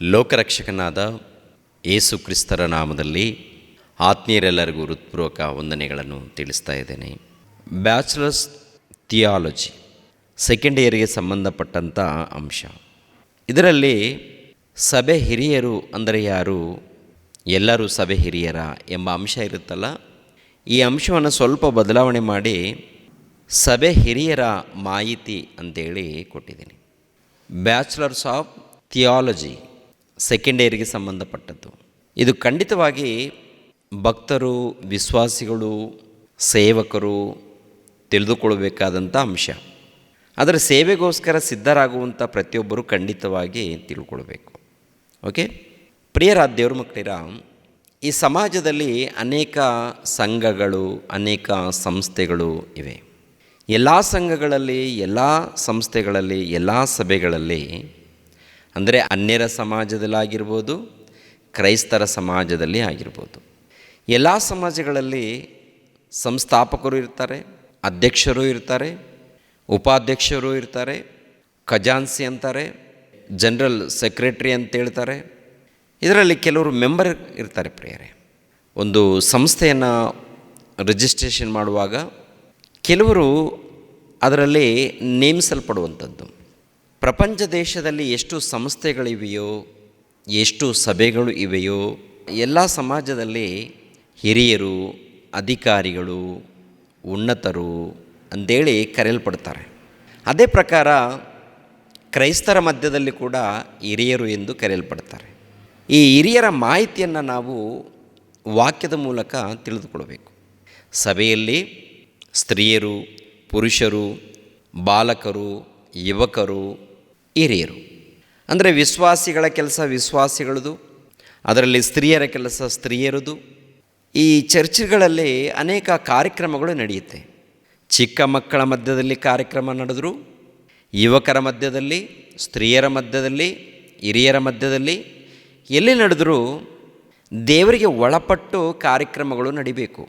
ಲೋಕರಕ್ಷಕನಾದ ಯೇಸು ಕ್ರಿಸ್ತರ ನಾಮದಲ್ಲಿ ಆತ್ಮೀಯರೆಲ್ಲರಿಗೂ ಹೃತ್ಪೂರ್ವಕ ವಂದನೆಗಳನ್ನು ತಿಳಿಸ್ತಾ ಇದ್ದೇನೆ. ಬ್ಯಾಚುಲರ್ಸ್ ಥಿಯಾಲಜಿ ಸೆಕೆಂಡ್ ಇಯರ್ಗೆ ಸಂಬಂಧಪಟ್ಟಂಥ ಅಂಶ. ಇದರಲ್ಲಿ ಸಭೆ ಹಿರಿಯರು ಅಂದರೆ ಯಾರು, ಎಲ್ಲರೂ ಸಭೆ ಹಿರಿಯರ ಎಂಬ ಅಂಶ ಇರುತ್ತಲ್ಲ, ಈ ಅಂಶವನ್ನು ಸ್ವಲ್ಪ ಬದಲಾವಣೆ ಮಾಡಿ ಸಭೆ ಹಿರಿಯರ ಮಾಹಿತಿ ಅಂತೇಳಿ ಕೊಟ್ಟಿದ್ದೀನಿ. ಬ್ಯಾಚುಲರ್ಸ್ ಆಫ್ ಥಿಯಾಲಜಿ ಸೆಕೆಂಡ್ ಇಯರ್ಗೆ ಸಂಬಂಧಪಟ್ಟದ್ದು. ಇದು ಖಂಡಿತವಾಗಿ ಭಕ್ತರು, ವಿಶ್ವಾಸಿಗಳು, ಸೇವಕರು ತಿಳಿದುಕೊಳ್ಳಬೇಕಾದಂಥ ಅಂಶ. ಅದರ ಸೇವೆಗೋಸ್ಕರ ಸಿದ್ಧರಾಗುವಂಥ ಪ್ರತಿಯೊಬ್ಬರು ಖಂಡಿತವಾಗಿ ತಿಳ್ಕೊಳ್ಬೇಕು. ಓಕೆ, ಪ್ರಿಯರಾದ ದೇವ್ರ ಮಕ್ಕಳಿರ, ಈ ಸಮಾಜದಲ್ಲಿ ಅನೇಕ ಸಂಘಗಳು, ಅನೇಕ ಸಂಸ್ಥೆಗಳು ಇವೆ. ಎಲ್ಲ ಸಂಘಗಳಲ್ಲಿ, ಎಲ್ಲ ಸಂಸ್ಥೆಗಳಲ್ಲಿ, ಎಲ್ಲ ಸಭೆಗಳಲ್ಲಿ, ಅಂದರೆ ಅನ್ಯರ ಸಮಾಜದಲ್ಲಾಗಿರ್ಬೋದು, ಕ್ರೈಸ್ತರ ಸಮಾಜದಲ್ಲಿ ಆಗಿರ್ಬೋದು, ಎಲ್ಲ ಸಮಾಜಗಳಲ್ಲಿ ಸಂಸ್ಥಾಪಕರು ಇರ್ತಾರೆ, ಅಧ್ಯಕ್ಷರು ಇರ್ತಾರೆ, ಉಪಾಧ್ಯಕ್ಷರು ಇರ್ತಾರೆ, ಖಜಾನ್ಸಿ ಅಂತಾರೆ, ಜನರಲ್ ಸೆಕ್ರೆಟ್ರಿ ಅಂತ ಹೇಳ್ತಾರೆ. ಇದರಲ್ಲಿ ಕೆಲವರು ಮೆಂಬರ್ ಇರ್ತಾರೆ. ಪ್ರಿಯರೇ, ಒಂದು ಸಂಸ್ಥೆಯನ್ನು ರಿಜಿಸ್ಟ್ರೇಷನ್ ಮಾಡುವಾಗ ಕೆಲವರು ಅದರಲ್ಲಿ ನೇಮಿಸಲ್ಪಡುವಂಥದ್ದು. ಪ್ರಪಂಚ ದೇಶದಲ್ಲಿ ಎಷ್ಟು ಸಂಸ್ಥೆಗಳಿವೆಯೋ, ಎಷ್ಟು ಸಭೆಗಳು ಇವೆಯೋ, ಎಲ್ಲ ಸಮಾಜದಲ್ಲಿ ಹಿರಿಯರು, ಅಧಿಕಾರಿಗಳು, ಉನ್ನತರು ಅಂಥೇಳಿ ಕರೆಯಲ್ಪಡ್ತಾರೆ. ಅದೇ ಪ್ರಕಾರ ಕ್ರೈಸ್ತರ ಮಧ್ಯದಲ್ಲಿ ಕೂಡ ಹಿರಿಯರು ಎಂದು ಕರೆಯಲ್ಪಡ್ತಾರೆ. ಈ ಹಿರಿಯರ ಮಾಹಿತಿಯನ್ನು ನಾವು ವಾಕ್ಯದ ಮೂಲಕ ತಿಳಿದುಕೊಳ್ಳಬೇಕು. ಸಭೆಯಲ್ಲಿ ಸ್ತ್ರೀಯರು, ಪುರುಷರು, ಬಾಲಕರು, ಯುವಕರು, ಹಿರಿಯರು. ಅಂದರೆ ವಿಶ್ವಾಸಿಗಳ ಕೆಲಸ ವಿಶ್ವಾಸಿಗಳದು, ಅದರಲ್ಲಿ ಸ್ತ್ರೀಯರ ಕೆಲಸ ಸ್ತ್ರೀಯರದು. ಈ ಚರ್ಚ್ಗಳಲ್ಲಿ ಅನೇಕ ಕಾರ್ಯಕ್ರಮಗಳು ನಡೆಯುತ್ತೆ. ಚಿಕ್ಕ ಮಕ್ಕಳ ಮಧ್ಯದಲ್ಲಿ ಕಾರ್ಯಕ್ರಮ ನಡೆದರು, ಯುವಕರ ಮಧ್ಯದಲ್ಲಿ, ಸ್ತ್ರೀಯರ ಮಧ್ಯದಲ್ಲಿ, ಹಿರಿಯರ ಮಧ್ಯದಲ್ಲಿ, ಎಲ್ಲಿ ನಡೆದರೂ ದೇವರಿಗೆ ಒಳಪಟ್ಟು ಕಾರ್ಯಕ್ರಮಗಳು ನಡಿಬೇಕು.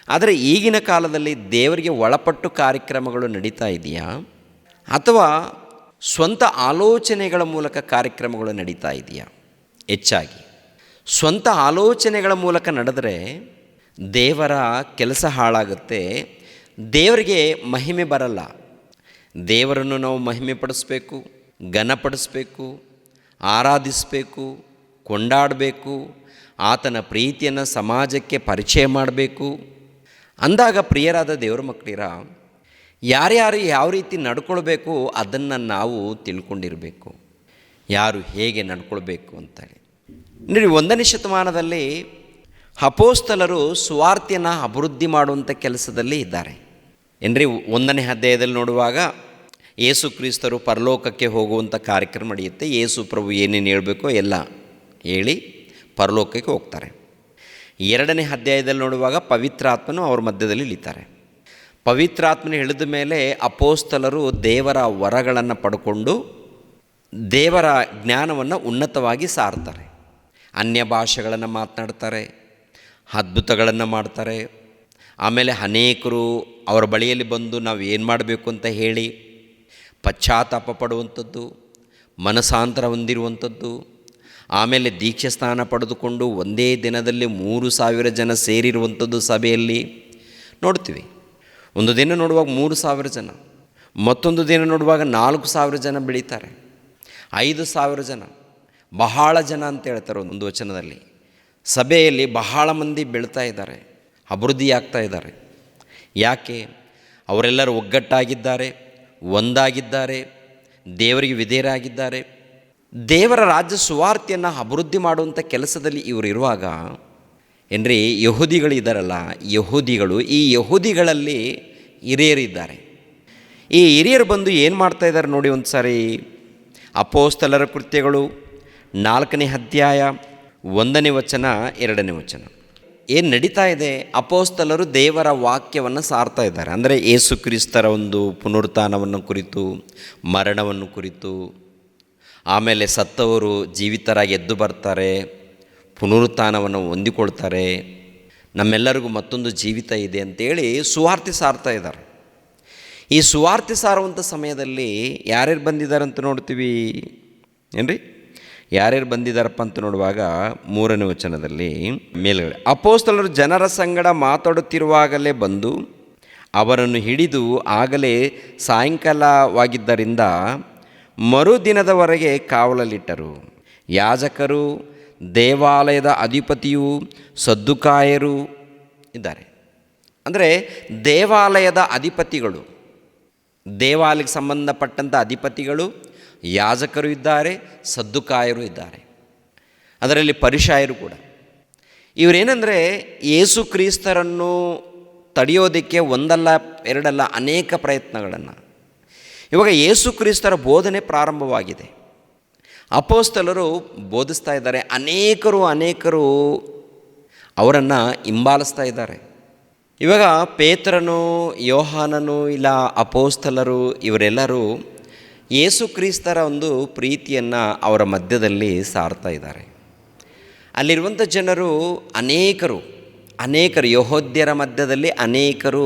ಆದರೆ ಈಗಿನ ಕಾಲದಲ್ಲಿ ದೇವರಿಗೆ ಒಳಪಟ್ಟು ಕಾರ್ಯಕ್ರಮಗಳು ನಡೀತಾ ಇದೆಯಾ, ಅಥವಾ ಸ್ವಂತ ಆಲೋಚನೆಗಳ ಮೂಲಕ ಕಾರ್ಯಕ್ರಮಗಳು ನಡೀತಾ ಇದೆಯಾ? ಹೆಚ್ಚಾಗಿ ಸ್ವಂತ ಆಲೋಚನೆಗಳ ಮೂಲಕ ನಡೆದರೆ ದೇವರ ಕೆಲಸ ಹಾಳಾಗುತ್ತೆ, ದೇವರಿಗೆ ಮಹಿಮೆ ಬರಲ್ಲ. ದೇವರನ್ನು ನಾವು ಮಹಿಮೆ ಪಡಿಸ್ಬೇಕು, ಘನಪಡಿಸ್ಬೇಕು, ಆರಾಧಿಸಬೇಕು, ಕೊಂಡಾಡಬೇಕು, ಆತನ ಪ್ರೀತಿಯನ್ನು ಸಮಾಜಕ್ಕೆ ಪರಿಚಯ ಮಾಡಬೇಕು. ಅಂದಾಗ ಪ್ರಿಯರಾದ ದೇವರ ಮಕ್ಕಳಿರ, ಯಾರ್ಯಾರು ಯಾವ ರೀತಿ ನಡ್ಕೊಳ್ಬೇಕು ಅದನ್ನು ನಾವು ತಿಳ್ಕೊಂಡಿರಬೇಕು. ಯಾರು ಹೇಗೆ ನಡ್ಕೊಳ್ಬೇಕು ಅಂತೇಳಿ ನೋಡಿ. 1ನೇ ಶತಮಾನದಲ್ಲಿ ಅಪೊಸ್ತಲರು ಸುವಾರ್ತೆಯನ್ನು ಅಭಿವೃದ್ಧಿ ಮಾಡುವಂಥ ಕೆಲಸದಲ್ಲಿ ಇದ್ದಾರೆ ಏನ್ರಿ. 1ನೇ ಅಧ್ಯಾಯದಲ್ಲಿ ನೋಡುವಾಗ ಯೇಸು ಕ್ರಿಸ್ತರು ಪರಲೋಕಕ್ಕೆ ಹೋಗುವಂಥ ಕಾರ್ಯಕ್ರಮ ನಡೆಯುತ್ತೆ. ಯೇಸು ಪ್ರಭು ಏನೇನು ಹೇಳಬೇಕೋ ಎಲ್ಲ ಹೇಳಿ ಪರಲೋಕಕ್ಕೆ ಹೋಗ್ತಾರೆ. 2ನೇ ಅಧ್ಯಾಯದಲ್ಲಿ ನೋಡುವಾಗ ಪವಿತ್ರಾತ್ಮನು ಅವ್ರ ಮಧ್ಯದಲ್ಲಿ ಇಳಿತಾರೆ. ಪವಿತ್ರಾತ್ಮನ ಇಳಿದ ಮೇಲೆ ಅಪೊಸ್ತಲರು ದೇವರ ವರಗಳನ್ನು ಪಡ್ಕೊಂಡು ದೇವರ ಜ್ಞಾನವನ್ನು ಉನ್ನತವಾಗಿ ಸಾರ್ತಾರೆ. ಅನ್ಯ ಭಾಷೆಗಳನ್ನು ಮಾತನಾಡ್ತಾರೆ, ಅದ್ಭುತಗಳನ್ನು ಮಾಡ್ತಾರೆ. ಆಮೇಲೆ ಅನೇಕರು ಅವರ ಬಳಿಯಲ್ಲಿ ಬಂದು ನಾವು ಏನು ಮಾಡಬೇಕು ಅಂತ ಹೇಳಿ ಪಶ್ಚಾತ್ತಾಪ ಪಡುವಂಥದ್ದು, ಮನಸಾಂತರ ಹೊಂದಿರುವಂಥದ್ದು. ಆಮೇಲೆ ದೀಕ್ಷೆ ಸ್ನಾನ ಪಡೆದುಕೊಂಡು ಒಂದೇ ದಿನದಲ್ಲಿ 3,000 ಜನ ಸೇರಿರುವಂಥದ್ದು ಸಭೆಯಲ್ಲಿ ನೋಡ್ತೀವಿ. ಒಂದು ದಿನ ನೋಡುವಾಗ 3,000 ಜನ, ಮತ್ತೊಂದು ದಿನ ನೋಡುವಾಗ 4,000 ಜನ ಬೆಳೀತಾರೆ, 5,000 ಜನ, ಬಹಳ ಜನ ಅಂತ ಹೇಳ್ತಾರೆ ಒಂದು ವಚನದಲ್ಲಿ. ಸಭೆಯಲ್ಲಿ ಬಹಳ ಮಂದಿ ಬೆಳೀತಾ ಇದ್ದಾರೆ, ಅಭಿವೃದ್ಧಿ ಆಗ್ತಾ ಇದ್ದಾರೆ. ಯಾಕೆ? ಅವರೆಲ್ಲರೂ ಒಗ್ಗಟ್ಟಾಗಿದ್ದಾರೆ, ಒಂದಾಗಿದ್ದಾರೆ, ದೇವರಿಗೆ ವಿಧೇಯರಾಗಿದ್ದಾರೆ. ದೇವರ ರಾಜ್ಯ ಸುವಾರ್ತೆಯನ್ನು ಅಭಿವೃದ್ಧಿ ಮಾಡುವಂಥ ಕೆಲಸದಲ್ಲಿ ಇವರು ಇರುವಾಗ ಏನ್ರಿ, ಯಹೂದಿಗಳು ಇದ್ದಾರಲ್ಲ, ಈ ಯಹೂದಿಗಳಲ್ಲಿ ಹಿರಿಯರಿದ್ದಾರೆ. ಈ ಹಿರಿಯರು ಬಂದು ಏನು ಮಾಡ್ತಾಯಿದ್ದಾರೆ ನೋಡಿ ಒಂದು ಸಾರಿ. ಅಪೊಸ್ತಲರ ಕೃತ್ಯಗಳು 4ನೇ ಅಧ್ಯಾಯ 1ನೇ ವಚನ 2ನೇ ವಚನ ಏನು ನಡೀತಾ ಇದೆ. ಅಪೊಸ್ತಲರು ದೇವರ ವಾಕ್ಯವನ್ನು ಸಾರ್ತಾ ಇದ್ದಾರೆ. ಅಂದರೆ ಯೇಸು ಕ್ರಿಸ್ತರ ಒಂದು ಪುನರುತ್ಥಾನವನ್ನು ಕುರಿತು, ಮರಣವನ್ನು ಕುರಿತು, ಆಮೇಲೆ ಸತ್ತವರು ಜೀವಿತರಾಗಿ ಎದ್ದು ಬರ್ತಾರೆ, ಪುನರುತ್ಥಾನವನ್ನು ಹೊಂದಿಕೊಳ್ತಾರೆ, ನಮ್ಮೆಲ್ಲರಿಗೂ ಮತ್ತೊಂದು ಜೀವಿತ ಇದೆ ಅಂತೇಳಿ ಸುವಾರ್ತೆ ಸಾರ್ತಾ ಇದ್ದಾರೆ. ಈ ಸುವಾರ್ತೆ ಸಾರುವಂಥ ಸಮಯದಲ್ಲಿ ಯಾರ್ಯಾರು ಬಂದಿದ್ದಾರೆ ಅಂತ ನೋಡ್ತೀವಿ ಏನ್ರಿ. ಯಾರ್ಯಾರು ಬಂದಿದ್ದಾರಪ್ಪ ಅಂತ ನೋಡುವಾಗ 3ನೇ ವಚನದಲ್ಲಿ ಮೇಲ್ಗಡೆ, ಅಪೊಸ್ತಲರು ಜನರ ಸಂಗಡ ಮಾತಾಡುತ್ತಿರುವಾಗಲೇ ಬಂದು ಅವರನ್ನು ಹಿಡಿದು ಆಗಲೇ ಸಾಯಂಕಾಲವಾಗಿದ್ದರಿಂದ ಮರುದಿನದವರೆಗೆ ಕಾವಲಲ್ಲಿಟ್ಟರು. ಯಾಜಕರು, ದೇವಾಲಯದ ಅಧಿಪತಿಯು, ಸದ್ದುಕಾಯರು ಇದ್ದಾರೆ. ಅಂದರೆ ದೇವಾಲಯದ ಅಧಿಪತಿಗಳು, ದೇವಾಲಯಕ್ಕೆ ಸಂಬಂಧಪಟ್ಟಂಥ ಅಧಿಪತಿಗಳು, ಯಾಜಕರು ಇದ್ದಾರೆ, ಸದ್ದುಕಾಯರು ಇದ್ದಾರೆ, ಅದರಲ್ಲಿ ಪರಿಶಾಯರು ಕೂಡ. ಇವರೇನೆಂದರೆ ಯೇಸು ಕ್ರಿಸ್ತರನ್ನು ತಡೆಯೋದಕ್ಕೆ ಒಂದಲ್ಲ ಎರಡಲ್ಲ ಅನೇಕ ಪ್ರಯತ್ನಗಳನ್ನು. ಇವಾಗ ಯೇಸು ಕ್ರಿಸ್ತರ ಬೋಧನೆ ಪ್ರಾರಂಭವಾಗಿದೆ, ಅಪೊಸ್ತಲರು ಬೋಧಿಸ್ತಾ ಇದ್ದಾರೆ, ಅನೇಕರು ಅವರನ್ನು ಹಿಂಬಾಲಿಸ್ತಾ ಇದ್ದಾರೆ. ಇವಾಗ ಪೇತ್ರನು, ಯೋಹಾನನು, ಇಲ್ಲ ಅಪೊಸ್ತಲರು ಇವರೆಲ್ಲರೂ ಯೇಸು ಕ್ರಿಸ್ತರ ಒಂದು ಪ್ರೀತಿಯನ್ನು ಅವರ ಮಧ್ಯದಲ್ಲಿ ಸಾರ್ತಾ ಇದ್ದಾರೆ. ಅಲ್ಲಿರುವಂಥ ಜನರು ಅನೇಕರು ಯಹೂದ್ಯರ ಮಧ್ಯದಲ್ಲಿ ಅನೇಕರು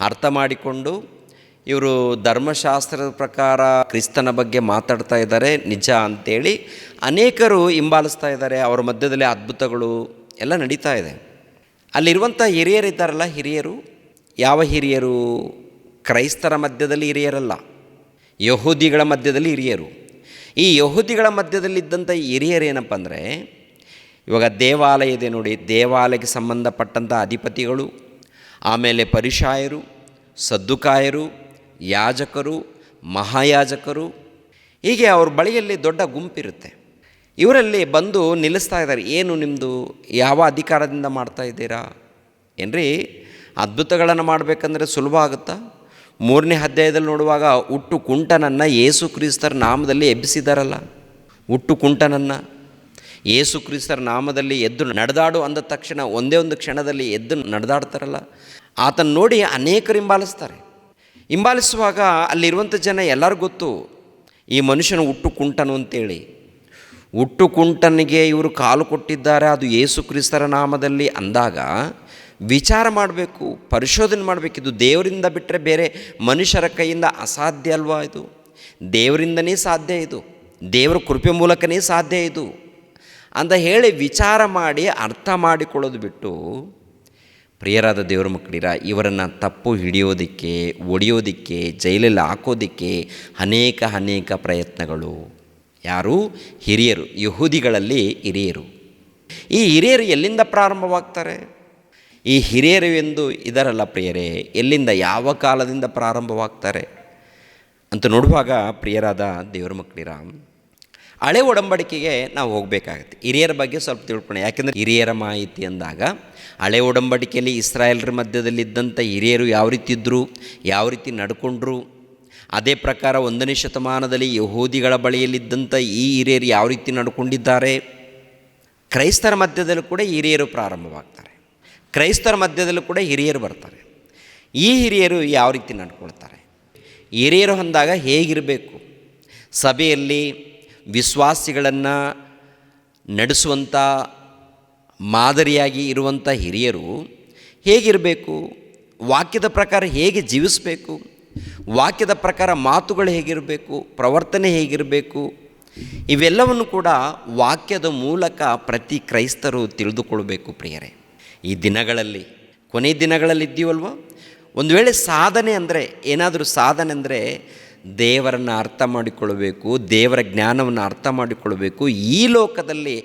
ಅರ್ಥ ಮಾಡಿಕೊಂಡು ಇವರು ಧರ್ಮಶಾಸ್ತ್ರದ ಪ್ರಕಾರ ಕ್ರಿಸ್ತನ ಬಗ್ಗೆ ಮಾತಾಡ್ತಾ ಇದ್ದಾರೆ ನಿಜ ಅಂತೇಳಿ ಅನೇಕರು ಹಿಂಬಾಲಿಸ್ತಾ ಇದ್ದಾರೆ. ಅವರ ಮಧ್ಯದಲ್ಲಿ ಅದ್ಭುತಗಳು ಎಲ್ಲ ನಡೀತಾ ಇದೆ. ಅಲ್ಲಿರುವಂಥ ಹಿರಿಯರಿದ್ದಾರಲ್ಲ, ಹಿರಿಯರು ಯಾವ ಹಿರಿಯರು? ಕ್ರೈಸ್ತರ ಮಧ್ಯದಲ್ಲಿ ಹಿರಿಯರಲ್ಲ, ಯಹೂದಿಗಳ ಮಧ್ಯದಲ್ಲಿ ಹಿರಿಯರು. ಈ ಯಹೂದಿಗಳ ಮಧ್ಯದಲ್ಲಿದ್ದಂಥ ಹಿರಿಯರು ಏನಪ್ಪ ಅಂದರೆ, ಇವಾಗ ದೇವಾಲಯ ಇದೆ ನೋಡಿ, ದೇವಾಲಯಕ್ಕೆ ಸಂಬಂಧಪಟ್ಟಂಥ ಅಧಿಪತಿಗಳು, ಆಮೇಲೆ ಪರಿಶಾಯರು, ಸದ್ದುಕಾಯರು, ಯಾಜಕರು, ಮಹಾಯಾಜಕರು, ಹೀಗೆ ಅವ್ರ ಬಳಿಯಲ್ಲಿ ದೊಡ್ಡ ಗುಂಪಿರುತ್ತೆ. ಇವರಲ್ಲಿ ಬಂದು ನಿಲ್ಲಿಸ್ತಾ ಇದ್ದಾರೆ. ಏನು ನಿಮ್ಮದು, ಯಾವ ಅಧಿಕಾರದಿಂದ ಮಾಡ್ತಾ ಇದ್ದೀರಾ? ಏನ್ರಿ ಅದ್ಭುತಗಳನ್ನು ಮಾಡಬೇಕಂದ್ರೆ ಸುಲಭ ಆಗುತ್ತಾ? 3ನೇ ಅಧ್ಯಾಯದಲ್ಲಿ ನೋಡುವಾಗ ಹುಟ್ಟು ಕುಂಟನನ್ನು ಯೇಸು ಕ್ರಿಸ್ತರ ನಾಮದಲ್ಲಿ ಎಬ್ಬಿಸಿದಾರಲ್ಲ. ಹುಟ್ಟು ಕುಂಟನನ್ನು ಯೇಸು ಕ್ರಿಸ್ತರ ನಾಮದಲ್ಲಿ ಎದ್ದು ನಡೆದಾಡು ಅಂದ ತಕ್ಷಣ ಒಂದೇ ಒಂದು ಕ್ಷಣದಲ್ಲಿ ಎದ್ದು ನಡೆದಾಡ್ತಾರಲ್ಲ, ಆತನ ನೋಡಿ ಅನೇಕರು ಹಿಂಬಾಲಿಸುವಾಗ ಅಲ್ಲಿರುವಂಥ ಜನ ಎಲ್ಲರಿಗೂ ಗೊತ್ತು ಈ ಮನುಷ್ಯನ ಹುಟ್ಟು ಕುಂಟನು ಅಂತೇಳಿ. ಹುಟ್ಟು ಕುಂಟನಿಗೆ ಇವರು ಕಾಲು ಕೊಟ್ಟಿದ್ದಾರೆ, ಅದು ಯೇಸು ಕ್ರಿಸ್ತರ ನಾಮದಲ್ಲಿ ಅಂದಾಗ ವಿಚಾರ ಮಾಡಬೇಕು, ಪರಿಶೋಧನೆ ಮಾಡಬೇಕು. ಇದು ದೇವರಿಂದ ಬಿಟ್ಟರೆ ಬೇರೆ ಮನುಷ್ಯರ ಕೈಯಿಂದ ಅಸಾಧ್ಯ ಅಲ್ವಾ? ಇದು ದೇವರಿಂದನೇ ಸಾಧ್ಯ, ಇದು ದೇವರ ಕೃಪೆ ಮೂಲಕನೇ ಸಾಧ್ಯ ಇದು ಅಂತ ಹೇಳಿ ವಿಚಾರ ಮಾಡಿ ಅರ್ಥ ಮಾಡಿಕೊಳ್ಳೋದು ಬಿಟ್ಟು, ಪ್ರಿಯರಾದ ದೇವರ ಮಕ್ಕಳಿರ, ಇವರನ್ನು ತಪ್ಪು ಹಿಡಿಯೋದಕ್ಕೆ, ಒಡೆಯೋದಕ್ಕೆ, ಜೈಲಲ್ಲಿ ಹಾಕೋದಕ್ಕೆ ಅನೇಕ ಪ್ರಯತ್ನಗಳು. ಯಾರು? ಹಿರಿಯರು, ಯಹೂದಿಗಳಲ್ಲಿ ಹಿರಿಯರು. ಈ ಹಿರಿಯರು ಎಲ್ಲಿಂದ ಪ್ರಾರಂಭವಾಗ್ತಾರೆ? ಈ ಹಿರಿಯರು ಎಂದು ಇದರಲ್ಲ ಪ್ರಿಯರೇ, ಎಲ್ಲಿಂದ, ಯಾವ ಕಾಲದಿಂದ ಪ್ರಾರಂಭವಾಗ್ತಾರೆ ಅಂತ ನೋಡುವಾಗ ಪ್ರಿಯರಾದ ದೇವರ ಮಕ್ಕಳಿರ, ಹಳೆ ಒಡಂಬಡಿಕೆಗೆ ನಾವು ಹೋಗಬೇಕಾಗತ್ತೆ. ಹಿರಿಯರ ಬಗ್ಗೆ ಸ್ವಲ್ಪ ತಿಳ್ಕೊಳ್ಳೋಣ. ಯಾಕೆಂದರೆ ಹಿರಿಯರ ಮಾಹಿತಿ ಅಂದಾಗ ಹಳೆ ಒಡಂಬಡಿಕೆಯಲ್ಲಿ ಇಸ್ರಾಯೇಲರ ಮಧ್ಯದಲ್ಲಿದ್ದಂಥ ಹಿರಿಯರು ಯಾವ ರೀತಿ ಇದ್ದರು, ಯಾವ ರೀತಿ ನಡ್ಕೊಂಡ್ರು, ಅದೇ ಪ್ರಕಾರ 1ನೇ ಶತಮಾನದಲ್ಲಿ ಯಹೂದಿಗಳ ಬಳಿಯಲ್ಲಿದ್ದಂಥ ಈ ಹಿರಿಯರು ಯಾವ ರೀತಿ ನಡ್ಕೊಂಡಿದ್ದಾರೆ. ಕ್ರೈಸ್ತರ ಮಧ್ಯದಲ್ಲೂ ಕೂಡ ಹಿರಿಯರು ಪ್ರಾರಂಭವಾಗ್ತಾರೆ, ಕ್ರೈಸ್ತರ ಮಧ್ಯದಲ್ಲೂ ಕೂಡ ಹಿರಿಯರು ಬರ್ತಾರೆ. ಈ ಹಿರಿಯರು ಯಾವ ರೀತಿ ನಡ್ಕೊಳ್ತಾರೆ? ಹಿರಿಯರು ಅಂದಾಗ ಹೇಗಿರಬೇಕು? ಸಭೆಯಲ್ಲಿ ವಿಶ್ವಾಸಿಗಳನ್ನು ನಡೆಸುವಂಥ ಮಾದರಿಯಾಗಿ ಇರುವಂಥ ಹಿರಿಯರು ಹೇಗಿರಬೇಕು? ವಾಕ್ಯದ ಪ್ರಕಾರ ಹೇಗೆ ಜೀವಿಸಬೇಕು? ವಾಕ್ಯದ ಪ್ರಕಾರ ಮಾತುಗಳು ಹೇಗಿರಬೇಕು? ಪ್ರವರ್ತನೆ ಹೇಗಿರಬೇಕು? ಇವೆಲ್ಲವನ್ನು ಕೂಡ ವಾಕ್ಯದ ಮೂಲಕ ಪ್ರತಿ ಕ್ರೈಸ್ತರು ತಿಳಿದುಕೊಳ್ಬೇಕು ಪ್ರಿಯರೇ. ಈ ದಿನಗಳಲ್ಲಿ, ಕೊನೆಯ ದಿನಗಳಲ್ಲಿ ಇದ್ದೀವಲ್ವ, ಒಂದು ವೇಳೆ ಸಾಧನೆ ಅಂದರೆ, ಏನಾದರೂ ಸಾಧನೆ ಅಂದರೆ ದೇವರನ್ನು ಅರ್ಥ ಮಾಡಿಕೊಳ್ಳಬೇಕು, ದೇವರ ಜ್ಞಾನವನ್ನು ಅರ್ಥ ಮಾಡಿಕೊಳ್ಳಬೇಕು. ಈ ಲೋಕದಲ್ಲಿ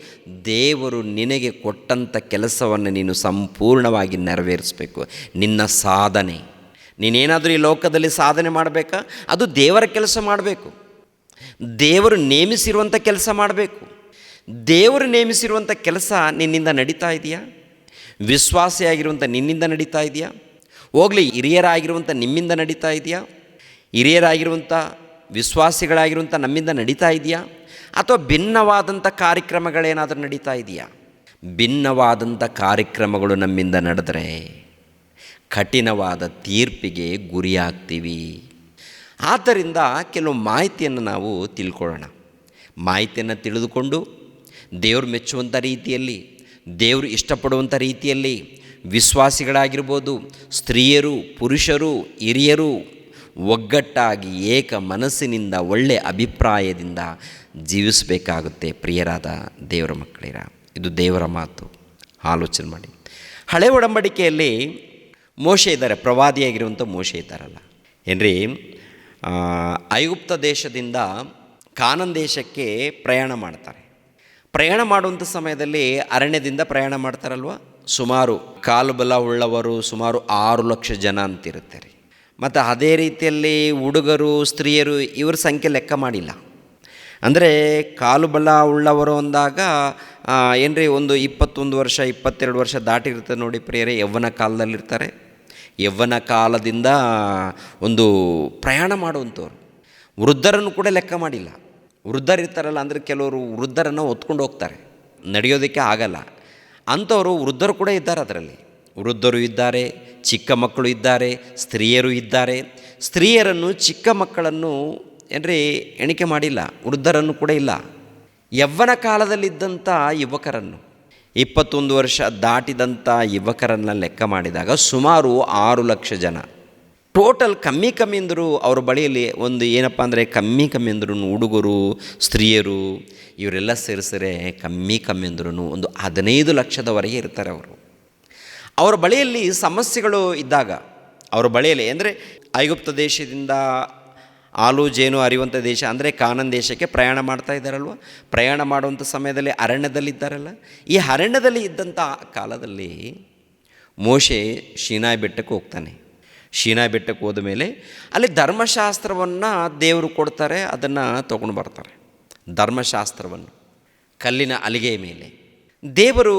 ದೇವರು ನಿನಗೆ ಕೊಟ್ಟಂಥ ಕೆಲಸವನ್ನು ನೀನು ಸಂಪೂರ್ಣವಾಗಿ ನೆರವೇರಿಸಬೇಕು. ನಿನ್ನ ಸಾಧನೆ, ನೀನೇನಾದರೂ ಈ ಲೋಕದಲ್ಲಿ ಸಾಧನೆ ಮಾಡಬೇಕಾ? ಅದು ದೇವರ ಕೆಲಸ ಮಾಡಬೇಕು, ದೇವರು ನೇಮಿಸಿರುವಂಥ ಕೆಲಸ ಮಾಡಬೇಕು. ದೇವರು ನೇಮಿಸಿರುವಂಥ ಕೆಲಸ ನಿನ್ನಿಂದ ನಡೀತಾ ಇದೆಯಾ? ವಿಶ್ವಾಸಿಯಾಗಿರುವಂಥ ನಿನ್ನಿಂದ ನಡೀತಾ ಇದೆಯಾ? ಹೋಗಲಿ, ಹಿರಿಯರಾಗಿರುವಂಥ ನಿಮ್ಮಿಂದ ನಡೀತಾ ಇದೆಯಾ? ಹಿರಿಯರಾಗಿರುವಂಥ ವಿಶ್ವಾಸಿಗಳಾಗಿರುವಂಥ ನಮ್ಮಿಂದ ನಡೀತಾ ಇದೆಯಾ? ಅಥವಾ ಭಿನ್ನವಾದಂಥ ಕಾರ್ಯಕ್ರಮಗಳೇನಾದರೂ ನಡೀತಾ ಇದೆಯಾ? ಭಿನ್ನವಾದಂಥ ಕಾರ್ಯಕ್ರಮಗಳು ನಮ್ಮಿಂದ ನಡೆದರೆ ಕಠಿಣವಾದ ತೀರ್ಪಿಗೆ ಗುರಿಯಾಗ್ತೀವಿ. ಆದ್ದರಿಂದ ಕೆಲವು ಮಾಹಿತಿಯನ್ನು ನಾವು ತಿಳ್ಕೊಳ್ಳೋಣ. ಮಾಹಿತಿಯನ್ನು ತಿಳಿದುಕೊಂಡು ದೇವರು ಮೆಚ್ಚುವಂಥ ರೀತಿಯಲ್ಲಿ, ದೇವರು ಇಷ್ಟಪಡುವಂಥ ರೀತಿಯಲ್ಲಿ ವಿಶ್ವಾಸಿಗಳಾಗಿರ್ಬೋದು, ಸ್ತ್ರೀಯರು, ಪುರುಷರು, ಹಿರಿಯರು, ಒಗ್ಗಟ್ಟಾಗಿ ಏಕ ಮನಸ್ಸಿನಿಂದ ಒಳ್ಳೆಯ ಅಭಿಪ್ರಾಯದಿಂದ ಜೀವಿಸಬೇಕಾಗುತ್ತೆ. ಪ್ರಿಯರಾದ ದೇವರ ಮಕ್ಕಳಿರ, ಇದು ದೇವರ ಮಾತು. ಆಲೋಚನೆ ಮಾಡಿ. ಹಳೆ ಒಡಂಬಡಿಕೆಯಲ್ಲಿ ಮೋಶೆ ಇದ್ದಾರೆ, ಪ್ರವಾದಿಯಾಗಿರುವಂಥ ಮೋಶೆ ಇದ್ದಾರಲ್ಲ ಏನ್ರಿ. ಐಗುಪ್ತ ದೇಶದಿಂದ ಕಾನಾನ್ ದೇಶಕ್ಕೆ ಪ್ರಯಾಣ ಮಾಡ್ತಾರೆ. ಪ್ರಯಾಣ ಮಾಡುವಂಥ ಸಮಯದಲ್ಲಿ ಅರಣ್ಯದಿಂದ ಪ್ರಯಾಣ ಮಾಡ್ತಾರಲ್ವ, ಸುಮಾರು ಕಾಲು ಬಲ ಉಳ್ಳವರು ಸುಮಾರು 6 ಲಕ್ಷ ಜನ ಅಂತಿರುತ್ತೆ ರೀ. ಮತ್ತು ಅದೇ ರೀತಿಯಲ್ಲಿ ಹುಡುಗರು ಸ್ತ್ರೀಯರು ಇವ್ರ ಸಂಖ್ಯೆ ಲೆಕ್ಕ ಮಾಡಿಲ್ಲ. ಅಂದರೆ ಕಾಲು ಬಲ ಉಳ್ಳವರು ಅಂದಾಗ ಏನ್ರಿ, ಒಂದು 21 ವರ್ಷ 22 ವರ್ಷ ದಾಟಿರ್ತದೆ ನೋಡಿ ಪ್ರಿಯರೇ, ಯೌವನ ಕಾಲದಲ್ಲಿರ್ತಾರೆ. ಯೌವನ ಕಾಲದಿಂದ ಒಂದು ಪ್ರಯಾಣ ಮಾಡುವಂಥವ್ರು. ವೃದ್ಧರನ್ನು ಕೂಡ ಲೆಕ್ಕ ಮಾಡಿಲ್ಲ. ವೃದ್ಧರಿರ್ತಾರಲ್ಲ, ಅಂದರೆ ಕೆಲವರು ವೃದ್ಧರನ್ನು ಹೊತ್ಕೊಂಡು ಹೋಗ್ತಾರೆ, ನಡೆಯೋದಕ್ಕೆ ಆಗಲ್ಲ ಅಂಥವರು ವೃದ್ಧರು ಕೂಡ ಇದ್ದಾರೆ. ಅದರಲ್ಲಿ ವೃದ್ಧರು ಇದ್ದಾರೆ, ಚಿಕ್ಕ ಮಕ್ಕಳು ಇದ್ದಾರೆ, ಸ್ತ್ರೀಯರು ಇದ್ದಾರೆ. ಸ್ತ್ರೀಯರನ್ನು ಚಿಕ್ಕ ಮಕ್ಕಳನ್ನು ಏನ್ರಿ ಎಣಿಕೆ ಮಾಡಿಲ್ಲ, ವೃದ್ಧರನ್ನು ಕೂಡ ಇಲ್ಲ. ಯೌವನ ಕಾಲದಲ್ಲಿದ್ದಂಥ ಯುವಕರನ್ನು, 21 ವರ್ಷ ದಾಟಿದಂಥ ಯುವಕರನ್ನು ಲೆಕ್ಕ ಮಾಡಿದಾಗ ಸುಮಾರು 6 ಲಕ್ಷ ಜನ. ಟೋಟಲ್ ಕಮ್ಮಿ ಅಂದರೂ ಅವ್ರ ಬಳಿಯಲ್ಲಿ ಒಂದು ಏನಪ್ಪ ಅಂದರೆ ಕಮ್ಮಿ ಅಂದ್ರೂ ಹುಡುಗರು ಸ್ತ್ರೀಯರು ಇವರೆಲ್ಲ ಸೇರಿಸಿದ್ರೆ ಕಮ್ಮಿ ಅಂದ್ರೂ ಒಂದು 15 ಲಕ್ಷದವರೆಗೆ ಇರ್ತಾರೆ ಅವರು. ಅವರ ಬಳಿಯಲ್ಲಿ ಸಮಸ್ಯೆಗಳು ಇದ್ದಾಗ, ಅವರ ಬಳಿಯಲ್ಲಿ ಅಂದರೆ ಐಗುಪ್ತ ದೇಶದಿಂದ ಹಾಲು ಜೇನು ಹರಿಯುವಂಥ ದೇಶ ಅಂದರೆ ಕಾನಾನ್ ದೇಶಕ್ಕೆ ಪ್ರಯಾಣ ಮಾಡ್ತಾ ಇದ್ದಾರಲ್ವ. ಪ್ರಯಾಣ ಮಾಡುವಂಥ ಸಮಯದಲ್ಲಿ ಅರಣ್ಯದಲ್ಲಿದ್ದಾರಲ್ಲ. ಈ ಅರಣ್ಯದಲ್ಲಿ ಇದ್ದಂಥ ಕಾಲದಲ್ಲಿ ಮೋಶೆ ಸೀನಾಯಿ ಬೆಟ್ಟಕ್ಕೆ ಹೋಗ್ತಾನೆ. ಸೀನಾಯಿ ಬೆಟ್ಟಕ್ಕೆ ಹೋದ ಮೇಲೆ ಅಲ್ಲಿ ಧರ್ಮಶಾಸ್ತ್ರವನ್ನು ದೇವರು ಕೊಡ್ತಾರೆ, ಅದನ್ನು ತೊಗೊಂಡು ಬರ್ತಾರೆ. ಧರ್ಮಶಾಸ್ತ್ರವನ್ನು ಕಲ್ಲಿನ ಹಲಿಗೆಯ ಮೇಲೆ ದೇವರು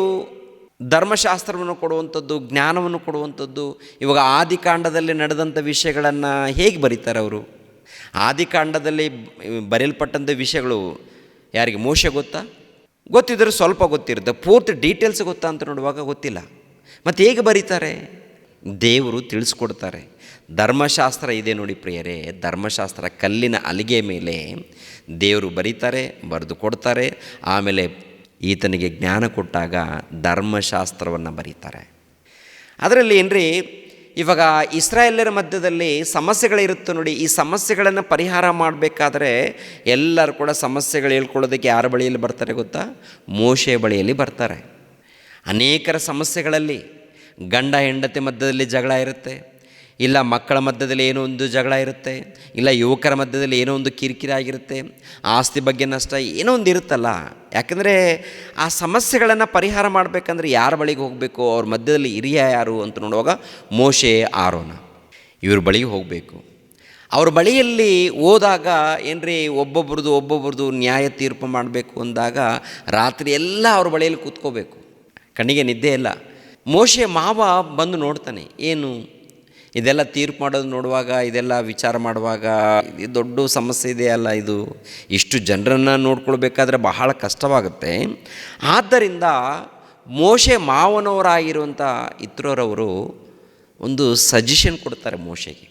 ಧರ್ಮಶಾಸ್ತ್ರವನ್ನು ಕೊಡುವಂಥದ್ದು, ಜ್ಞಾನವನ್ನು ಕೊಡುವಂಥದ್ದು. ಇವಾಗ ಆದಿಕಾಂಡದಲ್ಲಿ ನಡೆದಂಥ ವಿಷಯಗಳನ್ನು ಹೇಗೆ ಬರೀತಾರೆ ಅವರು? ಆದಿಕಾಂಡದಲ್ಲಿ ಬರೆಯಲ್ಪಟ್ಟಂಥ ವಿಷಯಗಳು ಯಾರಿಗೆ? ಮೋಶೆ ಗೊತ್ತಾ? ಗೊತ್ತಿದ್ದರೆ ಸ್ವಲ್ಪ ಗೊತ್ತಿರುತ್ತೆ, ಪೂರ್ತಿ ಡೀಟೇಲ್ಸ್ ಗೊತ್ತಾ ಅಂತ ನೋಡುವಾಗ ಗೊತ್ತಿಲ್ಲ. ಮತ್ತು ಹೇಗೆ ಬರೀತಾರೆ? ದೇವರು ತಿಳಿಸ್ಕೊಡ್ತಾರೆ. ಧರ್ಮಶಾಸ್ತ್ರ ಇದೆ ನೋಡಿ ಪ್ರಿಯರೇ, ಧರ್ಮಶಾಸ್ತ್ರ ಕಲ್ಲಿನ ಹಲಿಗೆ ಮೇಲೆ ದೇವರು ಬರೀತಾರೆ, ಬರೆದು ಕೊಡ್ತಾರೆ. ಆಮೇಲೆ ಈತನಿಗೆ ಜ್ಞಾನ ಕೊಟ್ಟಾಗ ಧರ್ಮಶಾಸ್ತ್ರವನ್ನು ಬರೀತಾರೆ. ಅದರಲ್ಲಿ ಏನ್ರಿ, ಇವಾಗ ಇಸ್ರಾಯೇಲ್ಯರ ಮಧ್ಯದಲ್ಲಿ ಸಮಸ್ಯೆಗಳಿರುತ್ತೆ ನೋಡಿ. ಈ ಸಮಸ್ಯೆಗಳನ್ನು ಪರಿಹಾರ ಮಾಡಬೇಕಾದ್ರೆ ಎಲ್ಲರೂ ಕೂಡ ಸಮಸ್ಯೆಗಳು ಹೇಳ್ಕೊಳ್ಳೋದಕ್ಕೆ ಯಾರ ಬಳಿಯಲ್ಲಿ ಬರ್ತಾರೆ ಗೊತ್ತಾ? ಮೋಶೆಯ ಬಳಿಯಲ್ಲಿ ಬರ್ತಾರೆ. ಅನೇಕರ ಸಮಸ್ಯೆಗಳಲ್ಲಿ ಗಂಡ ಹೆಂಡತಿ ಮಧ್ಯದಲ್ಲಿ ಜಗಳ ಇರುತ್ತೆ, ಇಲ್ಲ ಮಕ್ಕಳ ಮಧ್ಯದಲ್ಲಿ ಏನೋ ಒಂದು ಜಗಳ ಇರುತ್ತೆ, ಇಲ್ಲ ಯುವಕರ ಮಧ್ಯದಲ್ಲಿ ಏನೋ ಒಂದು ಕಿರಿಕಿರಿ ಆಗಿರುತ್ತೆ, ಆಸ್ತಿ ಬಗ್ಗೆ ನಷ್ಟ ಏನೋ ಒಂದು ಇರುತ್ತಲ್ಲ. ಯಾಕಂದರೆ ಆ ಸಮಸ್ಯೆಗಳನ್ನು ಪರಿಹಾರ ಮಾಡಬೇಕಂದ್ರೆ ಯಾರ ಬಳಿಗೆ ಹೋಗಬೇಕು? ಅವ್ರ ಮಧ್ಯದಲ್ಲಿ ಹಿರಿಯ ಯಾರು ಅಂತ ನೋಡುವಾಗ ಮೋಶೆ, ಆರೋನ ಇವ್ರ ಬಳಿಗೆ ಹೋಗಬೇಕು. ಅವ್ರ ಬಳಿಯಲ್ಲಿ ಹೋದಾಗ ಏನ್ರಿ, ಒಬ್ಬೊಬ್ರದ್ದು ನ್ಯಾಯ ತೀರ್ಪು ಮಾಡಬೇಕು ಅಂದಾಗ ರಾತ್ರಿ ಎಲ್ಲ ಅವ್ರ ಬಳಿಯಲ್ಲಿ ಕೂತ್ಕೋಬೇಕು, ಕಣ್ಣಿಗೆ ನಿದ್ದೆ ಇಲ್ಲ. ಮೋಶೆ ಮಾವ ಬಂದು ನೋಡ್ತಾನೆ, ಏನು ಇದೆಲ್ಲ ತೀರ್ಪು ಮಾಡೋದು ನೋಡುವಾಗ, ಇದೆಲ್ಲ ವಿಚಾರ ಮಾಡುವಾಗ ಇದು ದೊಡ್ಡ ಸಮಸ್ಯೆ ಇದೆಯಲ್ಲ, ಇದು ಇಷ್ಟು ಜನರನ್ನು ನೋಡ್ಕೊಳ್ಬೇಕಾದ್ರೆ ಬಹಳ ಕಷ್ಟವಾಗುತ್ತೆ. ಆದ್ದರಿಂದ ಮೋಶೆ ಮಾವನವರಾಗಿರುವಂಥ ಇತ್ರೋರವರು ಒಂದು ಸಜೆಷನ್ ಕೊಡ್ತಾರೆ ಮೋಶೆಗೆ.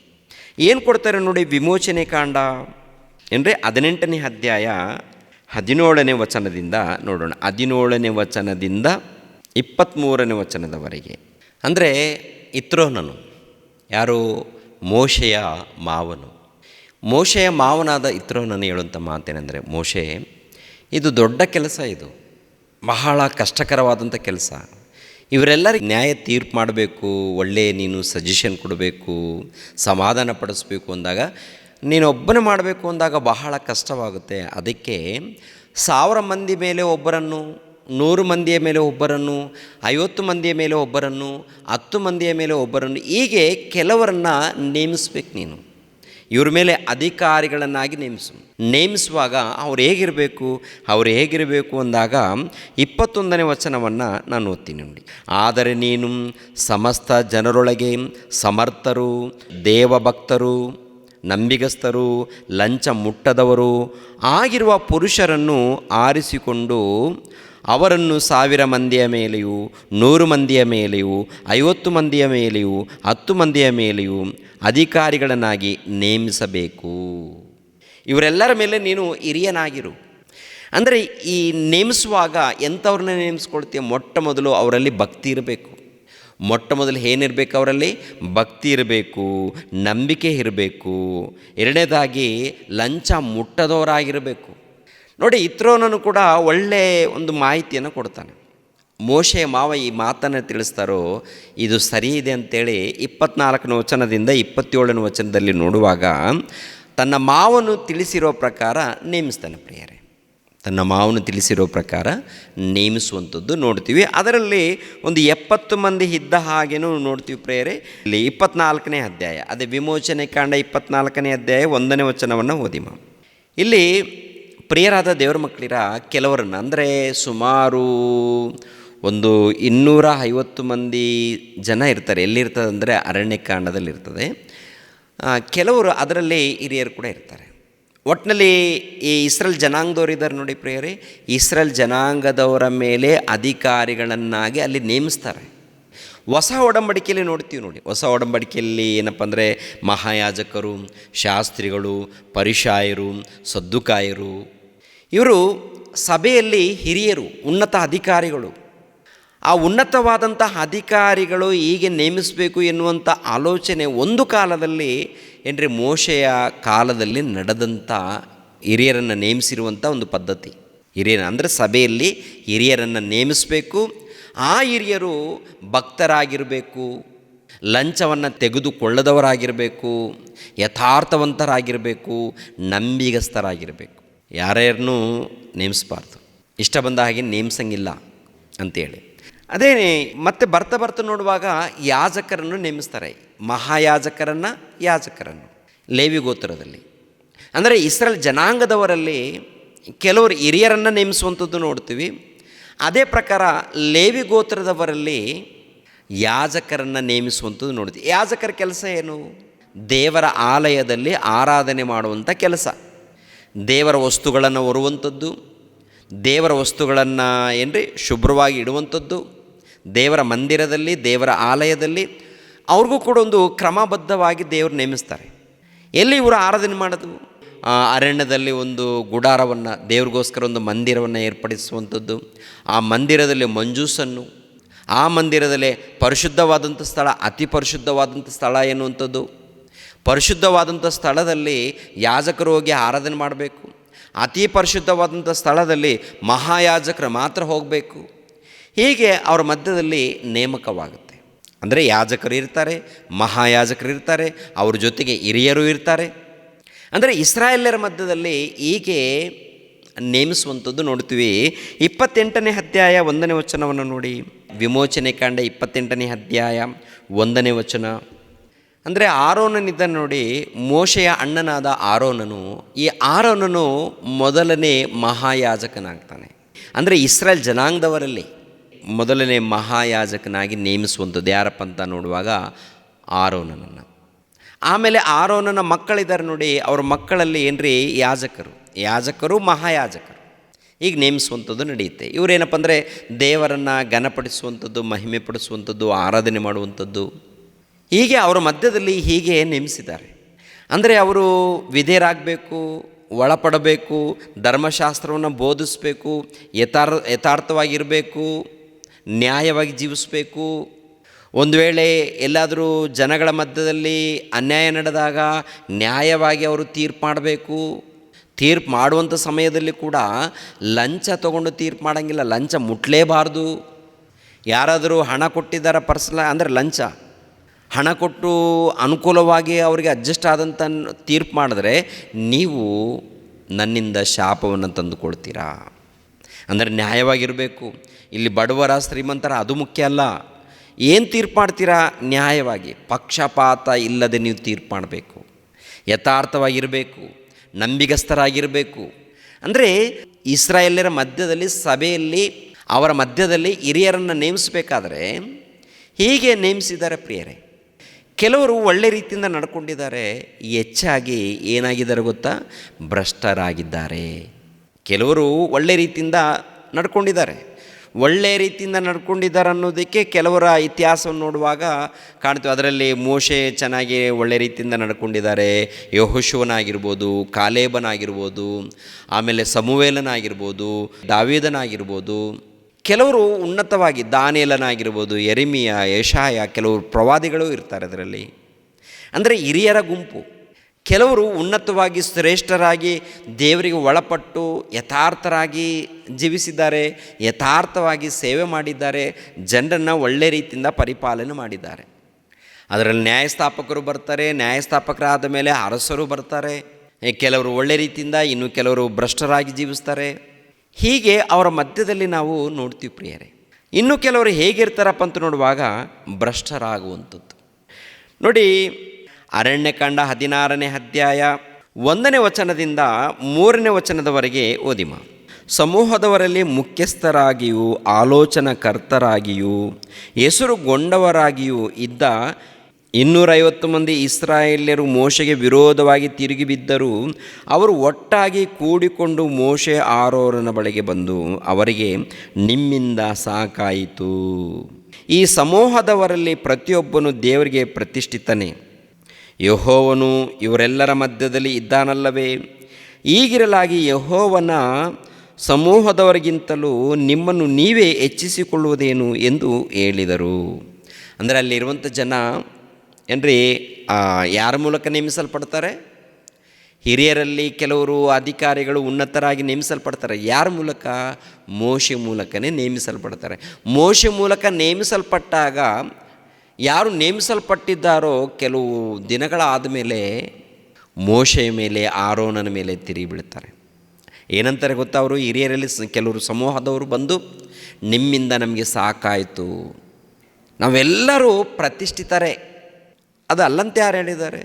ಏನು ಕೊಡ್ತಾರೆ ನೋಡಿ, ವಿಮೋಚನೆ ಕಾಂಡ ಅಂದರೆ 18ನೇ ಅಧ್ಯಾಯ 17ನೇ ವಚನದಿಂದ ನೋಡೋಣ. 17ನೇ ವಚನದಿಂದ 23ನೇ ವಚನದವರೆಗೆ. ಅಂದರೆ ಇತ್ರೋನನು ಯಾರು? ಮೋಶೆಯ ಮಾವನು. ಮೋಶೆಯ ಮಾವನಾದ ಇತ್ರೋನನು ಹೇಳುವಂಥ ಮಾತೇನೆಂದರೆ, ಮೋಶೆ, ಇದು ದೊಡ್ಡ ಕೆಲಸ, ಇದು ಬಹಳ ಕಷ್ಟಕರವಾದಂಥ ಕೆಲಸ. ಇವರೆಲ್ಲರಿಗೆ ನ್ಯಾಯ ತೀರ್ಪು ಮಾಡಬೇಕು, ಒಳ್ಳೆಯ ನೀನು ಸಜೆಷನ್ ಕೊಡಬೇಕು, ಸಮಾಧಾನ ಪಡಿಸ್ಬೇಕು ಅಂದಾಗ, ನೀನೊಬ್ಬನೇ ಮಾಡಬೇಕು ಅಂದಾಗ ಬಹಳ ಕಷ್ಟವಾಗುತ್ತೆ. ಅದಕ್ಕೆ 1000 ಮಂದಿ ಮೇಲೆ ಒಬ್ಬರನ್ನು, 100 ಮಂದಿಯ ಮೇಲೆ ಒಬ್ಬರನ್ನು, 50 ಮಂದಿಯ ಮೇಲೆ ಒಬ್ಬರನ್ನು, 10 ಮಂದಿಯ ಮೇಲೆ ಒಬ್ಬರನ್ನು, ಹೀಗೆ ಕೆಲವರನ್ನು ನೇಮಿಸ್ಬೇಕು ನೀನು. ಇವ್ರ ಮೇಲೆ ಅಧಿಕಾರಿಗಳನ್ನಾಗಿ ನೇಮಿಸುವಾಗ ಅವ್ರು ಹೇಗಿರಬೇಕು ಅಂದಾಗ 21ನೇ ವಚನವನ್ನು ನಾನು ಓದ್ತೀನಿ ನೋಡಿ. ಆದರೆ ನೀನು ಸಮಸ್ತ ಜನರೊಳಗೆ ಸಮರ್ಥರು, ದೇವಭಕ್ತರು, ನಂಬಿಗಸ್ತರು, ಲಂಚ ಮುಟ್ಟದವರು ಆಗಿರುವ ಪುರುಷರನ್ನು ಆರಿಸಿಕೊಂಡು ಅವರನ್ನು 1000 ಮಂದಿಯ ಮೇಲೆಯೂ, 100 ಮಂದಿಯ ಮೇಲೆಯೂ, 50 ಮಂದಿಯ ಮೇಲೆಯೂ, 10 ಮಂದಿಯ ಮೇಲೆಯೂ ಅಧಿಕಾರಿಗಳನ್ನಾಗಿ ನೇಮಿಸಬೇಕು. ಇವರೆಲ್ಲರ ಮೇಲೆ ನೀನು ಹಿರಿಯನಾಗಿರು. ಅಂದರೆ ಈ ನೇಮಿಸುವಾಗ ಎಂಥವ್ರನ್ನ ನೇಮಿಸ್ಕೊಳ್ತೀಯ? ಮೊಟ್ಟ ಮೊದಲು ಅವರಲ್ಲಿ ಭಕ್ತಿ ಇರಬೇಕು. ಮೊಟ್ಟ ಮೊದಲು ಏನಿರಬೇಕು ಅವರಲ್ಲಿ? ಭಕ್ತಿ ಇರಬೇಕು, ನಂಬಿಕೆ ಇರಬೇಕು. ಎರಡನೇದಾಗಿ ಲಂಚ ಮುಟ್ಟದವರಾಗಿರಬೇಕು. ನೋಡಿ, ಇತ್ರೋನನು ಕೂಡ ಒಳ್ಳೆಯ ಒಂದು ಮಾಹಿತಿಯನ್ನು ಕೊಡ್ತಾನೆ. ಮೋಶೆಯ ಮಾವ ಈ ಮಾತನ್ನು ತಿಳಿಸ್ತಾರೋ ಇದು ಸರಿ ಇದೆ ಅಂತೇಳಿ 24ನೇ ವಚನದಿಂದ 27ನೇ ವಚನದಲ್ಲಿ ನೋಡುವಾಗ ತನ್ನ ಮಾವನು ತಿಳಿಸಿರೋ ಪ್ರಕಾರ ನೇಮಿಸ್ತಾನೆ ಪ್ರಿಯರೇ. ತನ್ನ ಮಾವನು ತಿಳಿಸಿರೋ ಪ್ರಕಾರ ನೇಮಿಸುವಂಥದ್ದು ನೋಡ್ತೀವಿ. ಅದರಲ್ಲಿ ಒಂದು 70 ಮಂದಿ ಇದ್ದ ಹಾಗೇನೂ ನೋಡ್ತೀವಿ ಪ್ರಿಯರೇ. ಇಲ್ಲಿ 24ನೇ ಅಧ್ಯಾಯ, ಅದೇ ವಿಮೋಚನೆ ಕಾಂಡ 24ನೇ ಅಧ್ಯಾಯ 1ನೇ ವಚನವನ್ನು ಓದಿಮ. ಇಲ್ಲಿ ಪ್ರಿಯರಾದ ದೇವರ ಮಕ್ಕಳಿರ ಕೆಲವರನ್ನು, ಅಂದರೆ ಸುಮಾರು ಒಂದು 250 ಮಂದಿ ಜನ ಇರ್ತಾರೆ. ಎಲ್ಲಿರ್ತದೆ ಅಂದರೆ ಅರಣ್ಯಕಾಂಡದಲ್ಲಿರ್ತದೆ. ಕೆಲವರು ಅದರಲ್ಲಿ ಹಿರಿಯರು ಕೂಡ ಇರ್ತಾರೆ. ಒಟ್ಟಿನಲ್ಲಿ ಈ ಇಸ್ರೇಲ್ ಜನಾಂಗದವರು ಇದ್ದಾರೆ ನೋಡಿ ಪ್ರಿಯರೇ, ಇಸ್ರೇಲ್ ಜನಾಂಗದವರ ಮೇಲೆ ಅಧಿಕಾರಿಗಳನ್ನಾಗಿ ಅಲ್ಲಿ ನೇಮಿಸ್ತಾರೆ. ಹೊಸ ಒಡಂಬಡಿಕೆಯಲ್ಲಿ ನೋಡ್ತೀವಿ ನೋಡಿ. ಹೊಸ ಒಡಂಬಡಿಕೆಯಲ್ಲಿ ಏನಪ್ಪ ಅಂದರೆ ಮಹಾಯಾಜಕರು, ಶಾಸ್ತ್ರಿಗಳು, ಪರಿಶಾಯರು, ಸದ್ದುಕಾಯರು, ಇವರು ಸಭೆಯಲ್ಲಿ ಹಿರಿಯರು, ಉನ್ನತ ಅಧಿಕಾರಿಗಳು. ಆ ಉನ್ನತವಾದಂಥ ಅಧಿಕಾರಿಗಳು ಹೀಗೆ ನೇಮಿಸಬೇಕು ಎನ್ನುವಂಥ ಆಲೋಚನೆ ಒಂದು ಕಾಲದಲ್ಲಿ ಏನ್ರಿ ಮೋಶೆಯ ಕಾಲದಲ್ಲಿ ನಡೆದಂಥ ಹಿರಿಯರನ್ನು ನೇಮಿಸಿರುವಂಥ ಒಂದು ಪದ್ಧತಿ. ಹಿರಿಯರ ಅಂದರೆ ಸಭೆಯಲ್ಲಿ ಹಿರಿಯರನ್ನು ನೇಮಿಸಬೇಕು. ಆ ಹಿರಿಯರು ಭಕ್ತರಾಗಿರಬೇಕು, ಲಂಚವನ್ನು ತೆಗೆದುಕೊಳ್ಳದವರಾಗಿರಬೇಕು, ಯಥಾರ್ಥವಂತರಾಗಿರಬೇಕು, ನಂಬಿಗಸ್ತರಾಗಿರಬೇಕು. ಯಾರ್ಯಾರನ್ನೂ ನೇಮಿಸಬಾರ್ದು, ಇಷ್ಟ ಬಂದ ಹಾಗೆ ನೇಮಿಸಂಗಿಲ್ಲ ಅಂತೇಳಿ. ಅದೇ ಮತ್ತೆ ಬರ್ತಾ ನೋಡುವಾಗ ಯಾಜಕರನ್ನು ನೇಮಿಸ್ತಾರೆ. ಮಹಾಯಾಜಕರನ್ನು, ಯಾಜಕರನ್ನು ಲೇವಿ ಗೋತ್ರದಲ್ಲಿ. ಅಂದರೆ ಇಸ್ರೇಲ್ ಜನಾಂಗದವರಲ್ಲಿ ಕೆಲವರು ಹಿರಿಯರನ್ನು ನೇಮಿಸುವಂಥದ್ದು ನೋಡ್ತೀವಿ. ಅದೇ ಪ್ರಕಾರ ಲೇವಿ ಗೋತ್ರದವರಲ್ಲಿ ಯಾಜಕರನ್ನು ನೇಮಿಸುವಂಥದ್ದು ನೋಡ್ತೀವಿ. ಯಾಜಕರ ಕೆಲಸ ಏನು? ದೇವರ ಆಲಯದಲ್ಲಿ ಆರಾಧನೆ ಮಾಡುವಂಥ ಕೆಲಸ, ದೇವರ ವಸ್ತುಗಳನ್ನು ಹೊರುವಂಥದ್ದು, ದೇವರ ವಸ್ತುಗಳನ್ನು ಶುಭ್ರವಾಗಿ ಇಡುವಂಥದ್ದು, ದೇವರ ಮಂದಿರದಲ್ಲಿ, ದೇವರ ಆಲಯದಲ್ಲಿ ಅವ್ರಿಗೂ ಕೂಡ ಒಂದು ಕ್ರಮಬದ್ಧವಾಗಿ ದೇವರು ನೇಮಿಸ್ತಾರೆ. ಎಲ್ಲಿ ಇವರು ಆರಾಧನೆ ಮಾಡೋದು? ಅರಣ್ಯದಲ್ಲಿ ಒಂದು ಗುಡಾರವನ್ನು, ದೇವ್ರಿಗೋಸ್ಕರ ಒಂದು ಮಂದಿರವನ್ನು ಏರ್ಪಡಿಸುವಂಥದ್ದು, ಆ ಮಂದಿರದಲ್ಲಿ ಮಂಜೂಸನ್ನು, ಆ ಮಂದಿರದಲ್ಲಿ ಪರಿಶುದ್ಧವಾದಂಥ ಸ್ಥಳ, ಅತಿ ಪರಿಶುದ್ಧವಾದಂಥ ಸ್ಥಳ ಎನ್ನುವಂಥದ್ದು. ಪರಿಶುದ್ಧವಾದಂಥ ಸ್ಥಳದಲ್ಲಿ ಯಾಜಕರು ಹೋಗಿ ಆರಾಧನೆ ಮಾಡಬೇಕು. ಅತಿ ಪರಿಶುದ್ಧವಾದಂಥ ಸ್ಥಳದಲ್ಲಿ ಮಹಾಯಾಜಕರು ಮಾತ್ರ ಹೋಗಬೇಕು. ಹೀಗೆ ಅವರ ಮಧ್ಯದಲ್ಲಿ ನೇಮಕವಾಗುತ್ತೆ. ಅಂದರೆ ಯಾಜಕರು ಇರ್ತಾರೆ, ಮಹಾಯಾಜಕರು ಇರ್ತಾರೆ, ಅವ್ರ ಜೊತೆಗೆ ಹಿರಿಯರು ಇರ್ತಾರೆ. ಅಂದರೆ ಇಸ್ರಾಯೇಲ್ಯರ ಮಧ್ಯದಲ್ಲಿ ಹೀಗೆ ನೇಮಿಸುವಂಥದ್ದು ನೋಡ್ತೀವಿ. 28ನೇ ಅಧ್ಯಾಯ 1ನೇ ವಚನವನ್ನು ನೋಡಿ. ವಿಮೋಚನೆ ಕಾಂಡ 28ನೇ ಅಧ್ಯಾಯ 1ನೇ ವಚನ. ಅಂದರೆ ಆರೋನನಿದ್ದ ನೋಡಿ, ಮೋಶೆಯ ಅಣ್ಣನಾದ ಆರೋನನು. ಈ ಆರೋನನು ಮೊದಲನೇ ಮಹಾಯಾಜಕನಾಗ್ತಾನೆ. ಅಂದರೆ ಇಸ್ರೇಲ್ ಜನಾಂಗದವರಲ್ಲಿ ಮೊದಲನೇ ಮಹಾಯಾಜಕನಾಗಿ ನೇಮಿಸುವಂಥದ್ದು ಯಾರಪ್ಪ ಅಂತ ನೋಡುವಾಗ ಆರೋನನನ್ನು. ಆಮೇಲೆ ಆರೋನನ ಮಕ್ಕಳಿದ್ದಾರೆ ನೋಡಿ, ಅವ್ರ ಮಕ್ಕಳಲ್ಲಿ ಯಾಜಕರು, ಮಹಾಯಾಜಕರು ಈಗ ನೇಮಿಸುವಂಥದ್ದು ನಡೆಯುತ್ತೆ. ಇವರೇನಪ್ಪ ಅಂದರೆ ದೇವರನ್ನು ಘನಪಡಿಸುವಂಥದ್ದು, ಮಹಿಮೆ ಪಡಿಸುವಂಥದ್ದು, ಆರಾಧನೆ ಮಾಡುವಂಥದ್ದು. ಹೀಗೆ ಅವರ ಮಧ್ಯದಲ್ಲಿ ಹೀಗೆ ನೇಮಿಸಿದ್ದಾರೆ. ಅಂದರೆ ಅವರು ವಿಧೇಯರಾಗಬೇಕು, ಒಳಪಡಬೇಕು, ಧರ್ಮಶಾಸ್ತ್ರವನ್ನು ಬೋಧಿಸಬೇಕು, ಯಥಾರ್ಥವಾಗಿರಬೇಕು, ನ್ಯಾಯವಾಗಿ ಜೀವಿಸಬೇಕು. ಒಂದು ವೇಳೆ ಎಲ್ಲಾದರೂ ಜನಗಳ ಮಧ್ಯದಲ್ಲಿ ಅನ್ಯಾಯ ನಡೆದಾಗ ನ್ಯಾಯವಾಗಿ ಅವರು ತೀರ್ಪು ಮಾಡಬೇಕು. ತೀರ್ಪು ಮಾಡುವಂಥ ಸಮಯದಲ್ಲಿ ಕೂಡ ಲಂಚ ತೊಗೊಂಡು ತೀರ್ಪು ಮಾಡೋಂಗಿಲ್ಲ, ಲಂಚ ಮುಟ್ಲೇಬಾರ್ದು. ಯಾರಾದರೂ ಹಣ ಕೊಟ್ಟಿದ್ದಾರೆ ಅಂದರೆ ಲಂಚ ಹಣ ಕೊಟ್ಟು ಅನುಕೂಲವಾಗಿ ಅವರಿಗೆ ಅಡ್ಜಸ್ಟ್ ಆದಂಥ ತೀರ್ಪು ಮಾಡಿದ್ರೆ ನೀವು ನನ್ನಿಂದ ಶಾಪವನ್ನು ತಂದುಕೊಳ್ತೀರಾ. ಅಂದರೆ ನ್ಯಾಯವಾಗಿರಬೇಕು. ಇಲ್ಲಿ ಬಡವರ ಶ್ರೀಮಂತರ ಅದು ಮುಖ್ಯ ಅಲ್ಲ. ಏನು ತೀರ್ಪು ಮಾಡ್ತೀರಾ? ನ್ಯಾಯವಾಗಿ, ಪಕ್ಷಪಾತ ಇಲ್ಲದೆ ನೀವು ತೀರ್ಪು ಮಾಡಬೇಕು, ಯಥಾರ್ಥವಾಗಿರಬೇಕು, ನಂಬಿಗಸ್ತರಾಗಿರಬೇಕು. ಅಂದರೆ ಇಸ್ರಾಯೇಲ್ಯರ ಮಧ್ಯದಲ್ಲಿ, ಸಭೆಯಲ್ಲಿ, ಅವರ ಮಧ್ಯದಲ್ಲಿ ಹಿರಿಯರನ್ನು ನೇಮಿಸಬೇಕಾದ್ರೆ ಹೀಗೆ ನೇಮಿಸಿದ್ದಾರೆ ಪ್ರಿಯರೇ. ಕೆಲವರು ಒಳ್ಳೆ ರೀತಿಯಿಂದ ನಡ್ಕೊಂಡಿದ್ದಾರೆ, ಹೆಚ್ಚಾಗಿ ಏನಾಗಿದ್ದಾರೆ ಗೊತ್ತಾ? ಭ್ರಷ್ಟರಾಗಿದ್ದಾರೆ. ಕೆಲವರು ಒಳ್ಳೆ ರೀತಿಯಿಂದ ನಡ್ಕೊಂಡಿದ್ದಾರೆ. ಒಳ್ಳೆ ರೀತಿಯಿಂದ ನಡ್ಕೊಂಡಿದ್ದಾರೆ ಅನ್ನೋದಕ್ಕೆ ಕೆಲವರ ಇತಿಹಾಸವನ್ನು ನೋಡುವಾಗ ಕಾಣ್ತೀವಿ. ಅದರಲ್ಲಿ ಮೋಶೆ ಚೆನ್ನಾಗಿ ಒಳ್ಳೆ ರೀತಿಯಿಂದ ನಡ್ಕೊಂಡಿದ್ದಾರೆ. ಯೆಹೋಶುವನಾಗಿರ್ಬೋದು, ಕಾಲೇಬನಾಗಿರ್ಬೋದು, ಆಮೇಲೆ ಸಮುವೇಲನಾಗಿರ್ಬೋದು, ದಾವೀದನಾಗಿರ್ಬೋದು, ಕೆಲವರು ಉನ್ನತವಾಗಿ ದಾನಿಯೇಲನಾಗಿರ್ಬೋದು, ಯೆರೆಮೀಯ, ಯೆಶಾಯ, ಕೆಲವರು ಪ್ರವಾದಿಗಳೂ ಇರ್ತಾರೆ ಅದರಲ್ಲಿ. ಅಂದರೆ ಹಿರಿಯರ ಗುಂಪು. ಕೆಲವರು ಉನ್ನತವಾಗಿ ಶ್ರೇಷ್ಠರಾಗಿ ದೇವರಿಗೆ ಒಳಪಟ್ಟು ಯಥಾರ್ಥರಾಗಿ ಜೀವಿಸಿದ್ದಾರೆ, ಯಥಾರ್ಥವಾಗಿ ಸೇವೆ ಮಾಡಿದ್ದಾರೆ, ಜನರನ್ನು ಒಳ್ಳೆ ರೀತಿಯಿಂದ ಪರಿಪಾಲನೆ ಮಾಡಿದ್ದಾರೆ. ಅದರಲ್ಲಿ ನ್ಯಾಯಸ್ಥಾಪಕರು ಬರ್ತಾರೆ, ನ್ಯಾಯಸ್ಥಾಪಕರಾದ ಮೇಲೆ ಅರಸರು ಬರ್ತಾರೆ. ಕೆಲವರು ಒಳ್ಳೆ ರೀತಿಯಿಂದ, ಇನ್ನು ಕೆಲವರು ಭ್ರಷ್ಟರಾಗಿ ಜೀವಿಸ್ತಾರೆ. ಹೀಗೆ ಅವರ ಮಧ್ಯದಲ್ಲಿ ನಾವು ನೋಡ್ತೀವಿ ಪ್ರಿಯರೇ. ಇನ್ನು ಕೆಲವರು ಹೇಗಿರ್ತಾರಪ್ಪ ಅಂತ ನೋಡುವಾಗ ಭ್ರಷ್ಟರಾಗುವಂಥದ್ದು ನೋಡಿ. ಅರಣ್ಯಕಾಂಡ 16ನೇ ಅಧ್ಯಾಯ 1ನೇ ವಚನದಿಂದ 3ನೇ ವಚನದವರೆಗೆ ಓದಿಮ. ಸಮೂಹದವರಲ್ಲಿ ಮುಖ್ಯಸ್ಥರಾಗಿಯೂ ಆಲೋಚನಾಕರ್ತರಾಗಿಯೂ ಹೆಸರುಗೊಂಡವರಾಗಿಯೂ ಇದ್ದ 250 ಮಂದಿ ಇಸ್ರಾಯೇಲ್ಯರು ಮೋಶೆಗೆ ವಿರೋಧವಾಗಿ ತಿರುಗಿ ಬಿದ್ದರು. ಅವರು ಒಟ್ಟಾಗಿ ಕೂಡಿಕೊಂಡು ಮೋಶೆ ಆರೋನನ ಬಳಿಗೆ ಬಂದು ಅವರಿಗೆ, ನಿಮ್ಮಿಂದ ಸಾಕಾಯಿತು. ಈ ಸಮೂಹದವರಲ್ಲಿ ಪ್ರತಿಯೊಬ್ಬನು ದೇವರಿಗೆ ಪ್ರತಿಷ್ಠಿತನೇ. ಯೆಹೋವನು ಇವರೆಲ್ಲರ ಮಧ್ಯದಲ್ಲಿ ಇದ್ದಾನಲ್ಲವೇ? ಈಗಿರಲಾಗಿ ಯೆಹೋವನ ಸಮೂಹದವರಿಗಿಂತಲೂ ನಿಮ್ಮನ್ನು ನೀವೇ ಹೆಚ್ಚಿಸಿಕೊಳ್ಳುವುದೇನು ಎಂದು ಹೇಳಿದರು. ಅಂದರೆ ಅಲ್ಲಿರುವಂಥ ಜನ ಏನ್ರಿ ಯಾರ ಮೂಲಕ ನೇಮಿಸಲ್ಪಡ್ತಾರೆ? ಹಿರಿಯರಲ್ಲಿ ಕೆಲವರು ಅಧಿಕಾರಿಗಳು ಉನ್ನತರಾಗಿ ನೇಮಿಸಲ್ಪಡ್ತಾರೆ. ಯಾರ ಮೂಲಕ? ಮೋಶೆ ಮೂಲಕನೇ ನೇಮಿಸಲ್ಪಡ್ತಾರೆ. ಮೋಶೆ ಮೂಲಕ ನೇಮಿಸಲ್ಪಟ್ಟಾಗ ಯಾರು ನೇಮಿಸಲ್ಪಟ್ಟಿದ್ದಾರೋ ಕೆಲವು ದಿನಗಳಾದ ಮೇಲೆ ಮೋಶೆಯ ಮೇಲೆ, ಆರೋನನ ಮೇಲೆ ತಿರುಗಿ ಬೀಳ್ತಾರೆ. ಏನಂತಾರೆ ಗೊತ್ತಾ? ಅವರು ಹಿರಿಯರಲ್ಲಿ ಕೆಲವರು ಸಮೂಹದವರು ಬಂದು, ನಿಮ್ಮಿಂದ ನಮಗೆ ಸಾಕಾಯಿತು, ನಾವೆಲ್ಲರೂ ಪ್ರತಿಷ್ಠಿತರೇ. ಅದು ಅಲ್ಲಂತೆ ಯಾರು ಹೇಳಿದ್ದಾರೆ?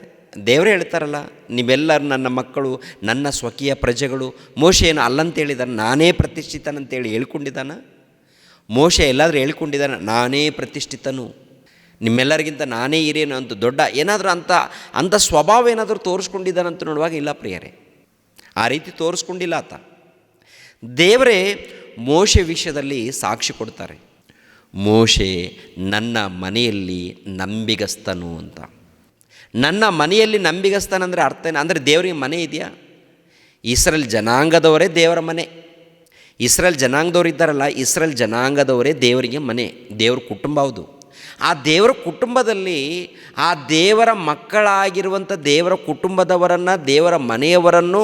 ದೇವರೇ ಹೇಳ್ತಾರಲ್ಲ, ನೀವೆಲ್ಲರೂ ನನ್ನ ಮಕ್ಕಳು, ನನ್ನ ಸ್ವಕೀಯ ಪ್ರಜೆಗಳು. ಮೋಶೆ ಏನು ಅಲ್ಲಂತ ಹೇಳಿದಾನೆ? ನಾನೇ ಪ್ರತಿಷ್ಠಿತನಂತೇಳಿ ಹೇಳ್ಕೊಂಡಿದ್ದಾನ? ಮೋಶೆ ಎಲ್ಲಾದರೂ ಹೇಳ್ಕೊಂಡಿದ್ದಾನೆ ನಾನೇ ಪ್ರತಿಷ್ಠಿತನು, ನಿಮ್ಮೆಲ್ಲರಿಗಿಂತ ನಾನೇ ಹಿರಿಯನು ಅಂತ ದೊಡ್ಡ ಏನಾದರೂ ಅಂಥ ಸ್ವಭಾವ ಏನಾದರೂ ತೋರಿಸ್ಕೊಂಡಿದ್ದಾನಂತ ನೋಡುವಾಗ ಇಲ್ಲ ಪ್ರಿಯರೇ, ಆ ರೀತಿ ತೋರಿಸ್ಕೊಂಡಿಲ್ಲ ಆತ. ದೇವರೇ ಮೋಶೆ ವಿಷಯದಲ್ಲಿ ಸಾಕ್ಷಿ ಕೊಡ್ತಾರೆ. ಮೋಶೆ ನನ್ನ ಮನೆಯಲ್ಲಿ ನಂಬಿಗಸ್ತನು ಅಂತ. ನನ್ನ ಮನೆಯಲ್ಲಿ ನಂಬಿಗಸ್ತನಂದರೆ ಅರ್ಥ ಏನು? ಅಂದರೆ ದೇವರಿಗೆ ಮನೆ ಇದೆಯಾ? ಇಸ್ರೇಲ್ ಜನಾಂಗದವರೇ ದೇವರ ಮನೆ. ಇಸ್ರೇಲ್ ಜನಾಂಗದವರು ಇದ್ದಾರಲ್ಲ, ಇಸ್ರೇಲ್ ಜನಾಂಗದವರೇ ದೇವರಿಗೆ ಮನೆ, ದೇವ್ರ ಕುಟುಂಬ. ಹೌದು, ಆ ದೇವರ ಕುಟುಂಬದಲ್ಲಿ ಆ ದೇವರ ಮಕ್ಕಳಾಗಿರುವಂಥ ದೇವರ ಕುಟುಂಬದವರನ್ನು, ದೇವರ ಮನೆಯವರನ್ನು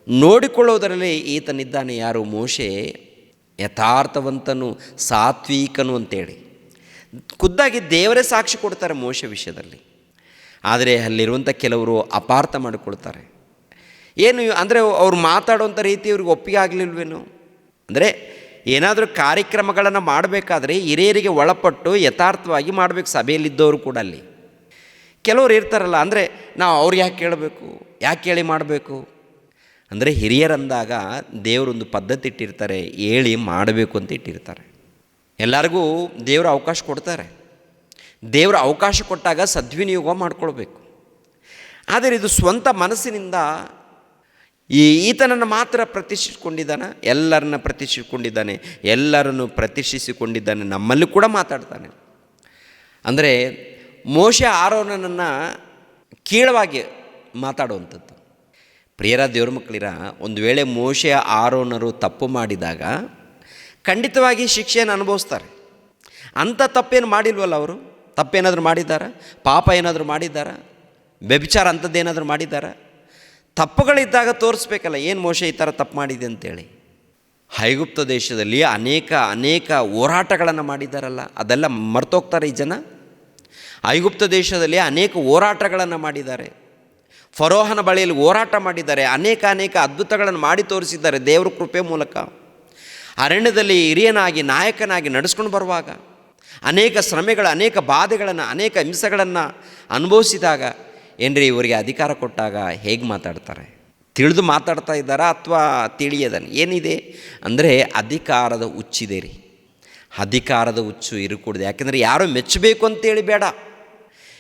ನೋಡಿಕೊಳ್ಳುವುದರಲ್ಲಿ ಈತನಿದ್ದಾನೆ. ಯಾರು? ಮೋಶೆ ಯಥಾರ್ಥವಂತನು, ಸಾತ್ವಿಕನು ಅಂತೇಳಿ ಖುದ್ದಾಗಿ ದೇವರೇ ಸಾಕ್ಷಿ ಕೊಡ್ತಾರೆ ಮೋಶೆ ವಿಷಯದಲ್ಲಿ. ಆದರೆ ಅಲ್ಲಿರುವಂಥ ಕೆಲವರು ಅಪಾರ್ಥ ಮಾಡಿಕೊಳ್ತಾರೆ. ಏನು ಅಂದರೆ ಅವ್ರು ಮಾತಾಡುವಂಥ ರೀತಿ ಇವ್ರಿಗೆ ಒಪ್ಪಿಗೆ ಆಗಲಿಲ್ವೇನು? ಅಂದರೆ ಏನಾದರೂ ಕಾರ್ಯಕ್ರಮಗಳನ್ನು ಮಾಡಬೇಕಾದ್ರೆ ಹಿರಿಯರಿಗೆ ಒಳಪಟ್ಟು ಯಥಾರ್ಥವಾಗಿ ಮಾಡಬೇಕು. ಸಭೆಯಲ್ಲಿದ್ದವರು ಕೂಡ ಅಲ್ಲಿ ಕೆಲವರು ಇರ್ತಾರಲ್ಲ, ಅಂದರೆ ನಾವು ಅವ್ರು ಯಾಕೆ ಕೇಳಬೇಕು, ಯಾಕೆ ಕೇಳಿ ಮಾಡಬೇಕು ಅಂದರೆ ಹಿರಿಯರಂದಾಗ ದೇವರೊಂದು ಪದ್ಧತಿ ಇಟ್ಟಿರ್ತಾರೆ, ಹೇಳಿ ಮಾಡಬೇಕು ಅಂತ ಇಟ್ಟಿರ್ತಾರೆ. ಎಲ್ಲರಿಗೂ ದೇವರು ಅವಕಾಶ ಕೊಡ್ತಾರೆ. ದೇವರು ಅವಕಾಶ ಕೊಟ್ಟಾಗ ಸದ್ವಿನಿಯೋಗ ಮಾಡಿಕೊಳ್ಬೇಕು. ಆದರೆ ಇದು ಸ್ವಂತ ಮನಸ್ಸಿನಿಂದ ಈತನನ್ನು ಮಾತ್ರ ಪ್ರತಿಷ್ಠಿಸಿಕೊಂಡಿದ್ದಾನೆ, ಎಲ್ಲರನ್ನ ಪ್ರತಿಷ್ಠಿಸಿಕೊಂಡಿದ್ದಾನೆ, ಎಲ್ಲರನ್ನು ಪ್ರತಿಷ್ಠಿಸಿಕೊಂಡಿದ್ದಾನೆ, ನಮ್ಮಲ್ಲಿ ಕೂಡ ಮಾತಾಡ್ತಾನೆ. ಅಂದರೆ ಮೋಶೆ ಆರೋನನನ್ನು ಕೀಳವಾಗಿ ಮಾತಾಡುವಂಥದ್ದು. ಪ್ರಿಯರ ದೇವ್ರ ಮಕ್ಕಳಿರ, ಒಂದು ವೇಳೆ ಮೋಶೆ ಆರೋನರು ತಪ್ಪು ಮಾಡಿದಾಗ ಖಂಡಿತವಾಗಿ ಶಿಕ್ಷೆಯನ್ನು ಅನುಭವಿಸ್ತಾರೆ. ಅಂಥ ತಪ್ಪೇನು ಮಾಡಿಲ್ವಲ್ಲ ಅವರು? ತಪ್ಪೇನಾದರೂ ಮಾಡಿದ್ದಾರಾ? ಪಾಪ ಏನಾದರೂ ಮಾಡಿದ್ದಾರಾ? ವ್ಯಭಿಚಾರ ಅಂಥದ್ದೇನಾದರೂ ಮಾಡಿದ್ದಾರಾ? ತಪ್ಪುಗಳಿದ್ದಾಗ ತೋರಿಸ್ಬೇಕಲ್ಲ, ಏನು ಮೋಶೆ ಈ ಥರ ತಪ್ಪು ಮಾಡಿದೆ ಅಂತೇಳಿ. ಐಗುಪ್ತ ದೇಶದಲ್ಲಿ ಅನೇಕ ಹೋರಾಟಗಳನ್ನು ಮಾಡಿದ್ದಾರಲ್ಲ, ಅದೆಲ್ಲ ಮರ್ತೋಗ್ತಾರೆ ಈ ಜನ. ಐಗುಪ್ತ ದೇಶದಲ್ಲಿ ಅನೇಕ ಹೋರಾಟಗಳನ್ನು ಮಾಡಿದ್ದಾರೆ. ಫರೋಹನ ಬಳಿಯಲ್ಲಿ ಹೋರಾಟ ಮಾಡಿದ್ದಾರೆ. ಅನೇಕ ಅದ್ಭುತಗಳನ್ನು ಮಾಡಿ ತೋರಿಸಿದ್ದಾರೆ ದೇವರ ಕೃಪೆ ಮೂಲಕ. ಅರಣ್ಯದಲ್ಲಿ ಹಿರಿಯನಾಗಿ ನಾಯಕನಾಗಿ ನಡೆಸ್ಕೊಂಡು ಬರುವಾಗ ಅನೇಕ ಶ್ರಮೆಗಳು, ಅನೇಕ ಬಾಧೆಗಳನ್ನು, ಅನೇಕ ಹಿಂಸೆಗಳನ್ನು ಅನುಭವಿಸಿದಾಗ ಏನ್ರಿ ಇವರಿಗೆ ಅಧಿಕಾರ ಕೊಟ್ಟಾಗ ಹೇಗೆ ಮಾತಾಡ್ತಾರೆ? ತಿಳಿದು ಮಾತಾಡ್ತಾ ಇದ್ದಾರಾ ಅಥವಾ ತಿಳಿಯದನ್ನು? ಏನಿದೆ ಅಂದರೆ ಅಧಿಕಾರದ ಹುಚ್ಚಿದೆ ರೀ. ಅಧಿಕಾರದ ಹುಚ್ಚು ಇರಕೂಡದು. ಯಾಕೆಂದರೆ ಯಾರೋ ಮೆಚ್ಚಬೇಕು ಅಂತೇಳಿ ಬೇಡ,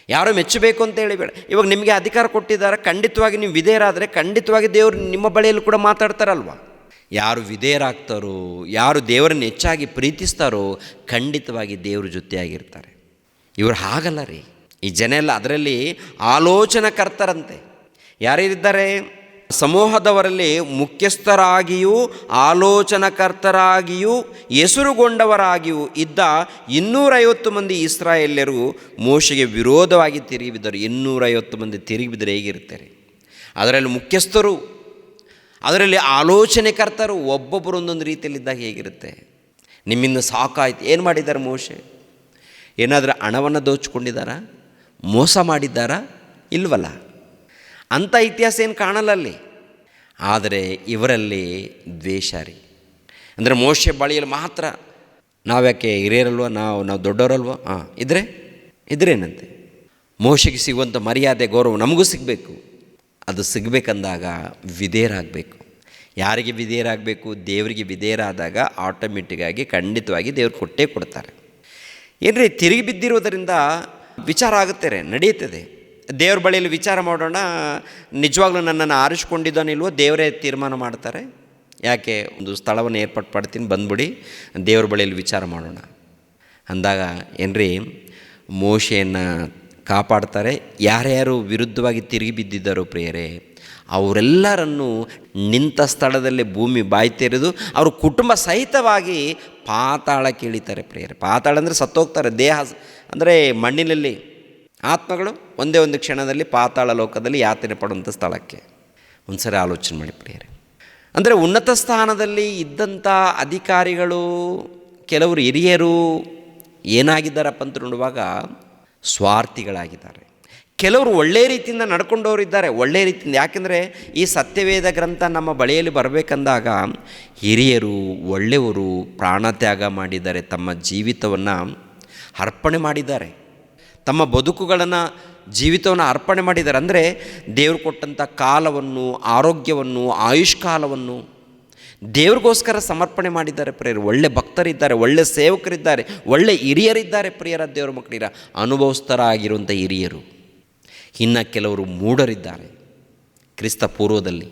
ಯಾರೋ ಮೆಚ್ಚಬೇಕು ಅಂತೇಳಿ ಬೇಡ. ಇವಾಗ ನಿಮಗೆ ಅಧಿಕಾರ ಕೊಟ್ಟಿದ್ದಾರೆ, ಖಂಡಿತವಾಗಿ ನೀವು ವಿಧೇಯರಾದರೆ ಖಂಡಿತವಾಗಿ ದೇವರು ನಿಮ್ಮ ಬಳಿಯಲ್ಲಿ ಕೂಡ ಮಾತಾಡ್ತಾರಲ್ವ. ಯಾರು ವಿಧೇಯರಾಗ್ತಾರೋ, ಯಾರು ದೇವರನ್ನು ಹೆಚ್ಚಾಗಿ ಪ್ರೀತಿಸ್ತಾರೋ ಖಂಡಿತವಾಗಿ ದೇವ್ರ ಜೊತೆಯಾಗಿರ್ತಾರೆ. ಇವರು ಹಾಗಲ್ಲ ರೀ. ಈ ಜನ ಎಲ್ಲ ಅದರಲ್ಲಿ ಆಲೋಚನಾಕರ್ತರಂತೆ. ಯಾರಿದ್ದಾರೆ? ಸಮೂಹದವರಲ್ಲಿ ಮುಖ್ಯಸ್ಥರಾಗಿಯೂ ಆಲೋಚನಾಕರ್ತರಾಗಿಯೂ ಹೆಸರುಗೊಂಡವರಾಗಿಯೂ ಇದ್ದ 250 ಮಂದಿ ಇಸ್ರಾಯೇಲ್ಯರು ಮೋಶೆಗೆ ವಿರೋಧವಾಗಿ ತಿರುಗಿ ಬಿದ್ದರು. 250 ಮಂದಿ ತಿರುಗಿ ಬಿದ್ದರೆ ಹೇಗಿರ್ತಾರೆ? ಅದರಲ್ಲಿ ಮುಖ್ಯಸ್ಥರು, ಅದರಲ್ಲಿ ಆಲೋಚನೆಕರ್ತರು, ಒಬ್ಬೊಬ್ಬರು ಒಂದೊಂದು ರೀತಿಯಲ್ಲಿದ್ದಾಗ ಹೇಗಿರುತ್ತೆ? ನಿಮ್ಮಿಂದ ಸಾಕಾಯ್ತು. ಏನು ಮಾಡಿದ್ದಾರೆ ಮೋಶೆ? ಏನಾದರೂ ಹಣವನ್ನು ದೋಚಿಕೊಂಡಿದ್ದಾರಾ? ಮೋಸ ಮಾಡಿದ್ದಾರಾ? ಇಲ್ವಲ್ಲ. ಅಂಥ ಇತಿಹಾಸ ಏನು ಕಾಣಲ್ಲ ಅಲ್ಲಿ. ಆದರೆ ಇವರಲ್ಲಿ ದ್ವೇಷ ರೀ. ಅಂದರೆ ಮೋಶೆ ಬಳಿಯಲ್ಲಿ ಮಾತ್ರ ನಾವ್ಯಾಕೆ ಹಿರಿಯರಲ್ವ, ನಾವು ದೊಡ್ಡವರಲ್ವ, ಇದ್ರೇನಂತೆ. ಮೋಶೆಗೆ ಸಿಗುವಂಥ ಮರ್ಯಾದೆ ಗೌರವ ನಮಗೂ ಸಿಗಬೇಕು. ಅದು ಸಿಗಬೇಕಂದಾಗ ವಿಧೇಯರಾಗಬೇಕು. ಯಾರಿಗೆ ವಿಧೇಯರಾಗಬೇಕು? ದೇವರಿಗೆ ವಿಧೇಯರಾದಾಗ ಆಟೋಮೆಟಿಕ್ಕಾಗಿ ಖಂಡಿತವಾಗಿ ದೇವ್ರು ಕೊಟ್ಟೇ ಕೊಡ್ತಾರೆ. ಏನ್ರಿ, ತಿರುಗಿ ಬಿದ್ದಿರೋದರಿಂದ ವಿಚಾರ ಆಗುತ್ತಾರೆ, ನಡೆಯುತ್ತದೆ. ದೇವ್ರ ಬಳಿಯಲ್ಲಿ ವಿಚಾರ ಮಾಡೋಣ, ನಿಜವಾಗ್ಲೂ ನನ್ನನ್ನು ಆರಿಸ್ಕೊಂಡಿದ್ದಾನಿಲ್ವೋ ದೇವರೇ ತೀರ್ಮಾನ ಮಾಡ್ತಾರೆ. ಯಾಕೆ? ಒಂದು ಸ್ಥಳವನ್ನು ಏರ್ಪಾಡು ಮಾಡ್ತೀನಿ, ಬಂದ್ಬಿಡಿ ದೇವ್ರ ಬಳಿಯಲ್ಲಿ ವಿಚಾರ ಮಾಡೋಣ ಅಂದಾಗ ಏನ್ರಿ, ಮೋಶೆಯನ್ನು ಕಾಪಾಡ್ತಾರೆ. ಯಾರ್ಯಾರು ವಿರುದ್ಧವಾಗಿ ತಿರುಗಿ ಬಿದ್ದಿದ್ದಾರೋ ಪ್ರಿಯರೇ, ಅವರೆಲ್ಲರನ್ನು ನಿಂತ ಸ್ಥಳದಲ್ಲೇ ಭೂಮಿ ಬಾಯಿ ತೆರೆದು ಅವರು ಕುಟುಂಬ ಸಹಿತವಾಗಿ ಪಾತಾಳಕ್ಕೆ ಇಳಿತಾರೆ ಪ್ರಿಯರೇ. ಪಾತಾಳ ಅಂದರೆ ಸತ್ತೋಗ್ತಾರೆ. ದೇಹ ಅಂದರೆ ಮಣ್ಣಿನಲ್ಲಿ, ಆತ್ಮಗಳು ಒಂದೇ ಒಂದು ಕ್ಷಣದಲ್ಲಿ ಪಾತಾಳ ಲೋಕದಲ್ಲಿ ಯಾತನೆ ಪಡುವಂಥ ಸ್ಥಳಕ್ಕೆ. ಒಂದು ಸರಿ ಆಲೋಚನೆ ಮಾಡಿ ಪ್ರಿಯರೇ. ಅಂದರೆ ಉನ್ನತ ಸ್ಥಾನದಲ್ಲಿ ಇದ್ದಂಥ ಅಧಿಕಾರಿಗಳು, ಕೆಲವರು ಹಿರಿಯರು ಏನಾಗಿದ್ದಾರಪ್ಪ ಅಂತ ನೋಡುವಾಗ ಸ್ವಾರ್ಥಿಗಳಾಗಿದ್ದಾರೆ. ಕೆಲವರು ಒಳ್ಳೆಯ ರೀತಿಯಿಂದ ನಡ್ಕೊಂಡವರು ಇದ್ದಾರೆ, ಒಳ್ಳೆಯ ರೀತಿಯಿಂದ. ಯಾಕೆಂದರೆ ಈ ಸತ್ಯವೇದ ಗ್ರಂಥ ನಮ್ಮ ಬಳಿಯಲ್ಲಿ ಬರಬೇಕಂದಾಗ ಹಿರಿಯರು, ಒಳ್ಳೆಯವರು ಪ್ರಾಣತ್ಯಾಗ ಮಾಡಿದ್ದಾರೆ, ತಮ್ಮ ಜೀವಿತವನ್ನು ಅರ್ಪಣೆ ಮಾಡಿದ್ದಾರೆ, ತಮ್ಮ ಬದುಕುಗಳನ್ನು ಜೀವಿತವನ್ನು ಅರ್ಪಣೆ ಮಾಡಿದ್ದಾರೆ. ಅಂದರೆ ದೇವರು ಕೊಟ್ಟಂಥ ಕಾಲವನ್ನು, ಆರೋಗ್ಯವನ್ನು, ಆಯುಷ್ಕಾಲವನ್ನು ದೇವ್ರಿಗೋಸ್ಕರ ಸಮರ್ಪಣೆ ಮಾಡಿದ್ದಾರೆ ಪ್ರಿಯರು. ಒಳ್ಳೆ ಭಕ್ತರಿದ್ದಾರೆ, ಒಳ್ಳೆ ಸೇವಕರಿದ್ದಾರೆ, ಒಳ್ಳೆ ಹಿರಿಯರಿದ್ದಾರೆ ಪ್ರಿಯರ ದೇವರ ಮಕ್ಕಳಿರ, ಅನುಭವಸ್ಥರಾಗಿರುವಂಥ ಹಿರಿಯರು. ಇನ್ನು ಕೆಲವರು ಮೂಢರಿದ್ದಾರೆ ಕ್ರಿಸ್ತ ಪೂರ್ವದಲ್ಲಿ.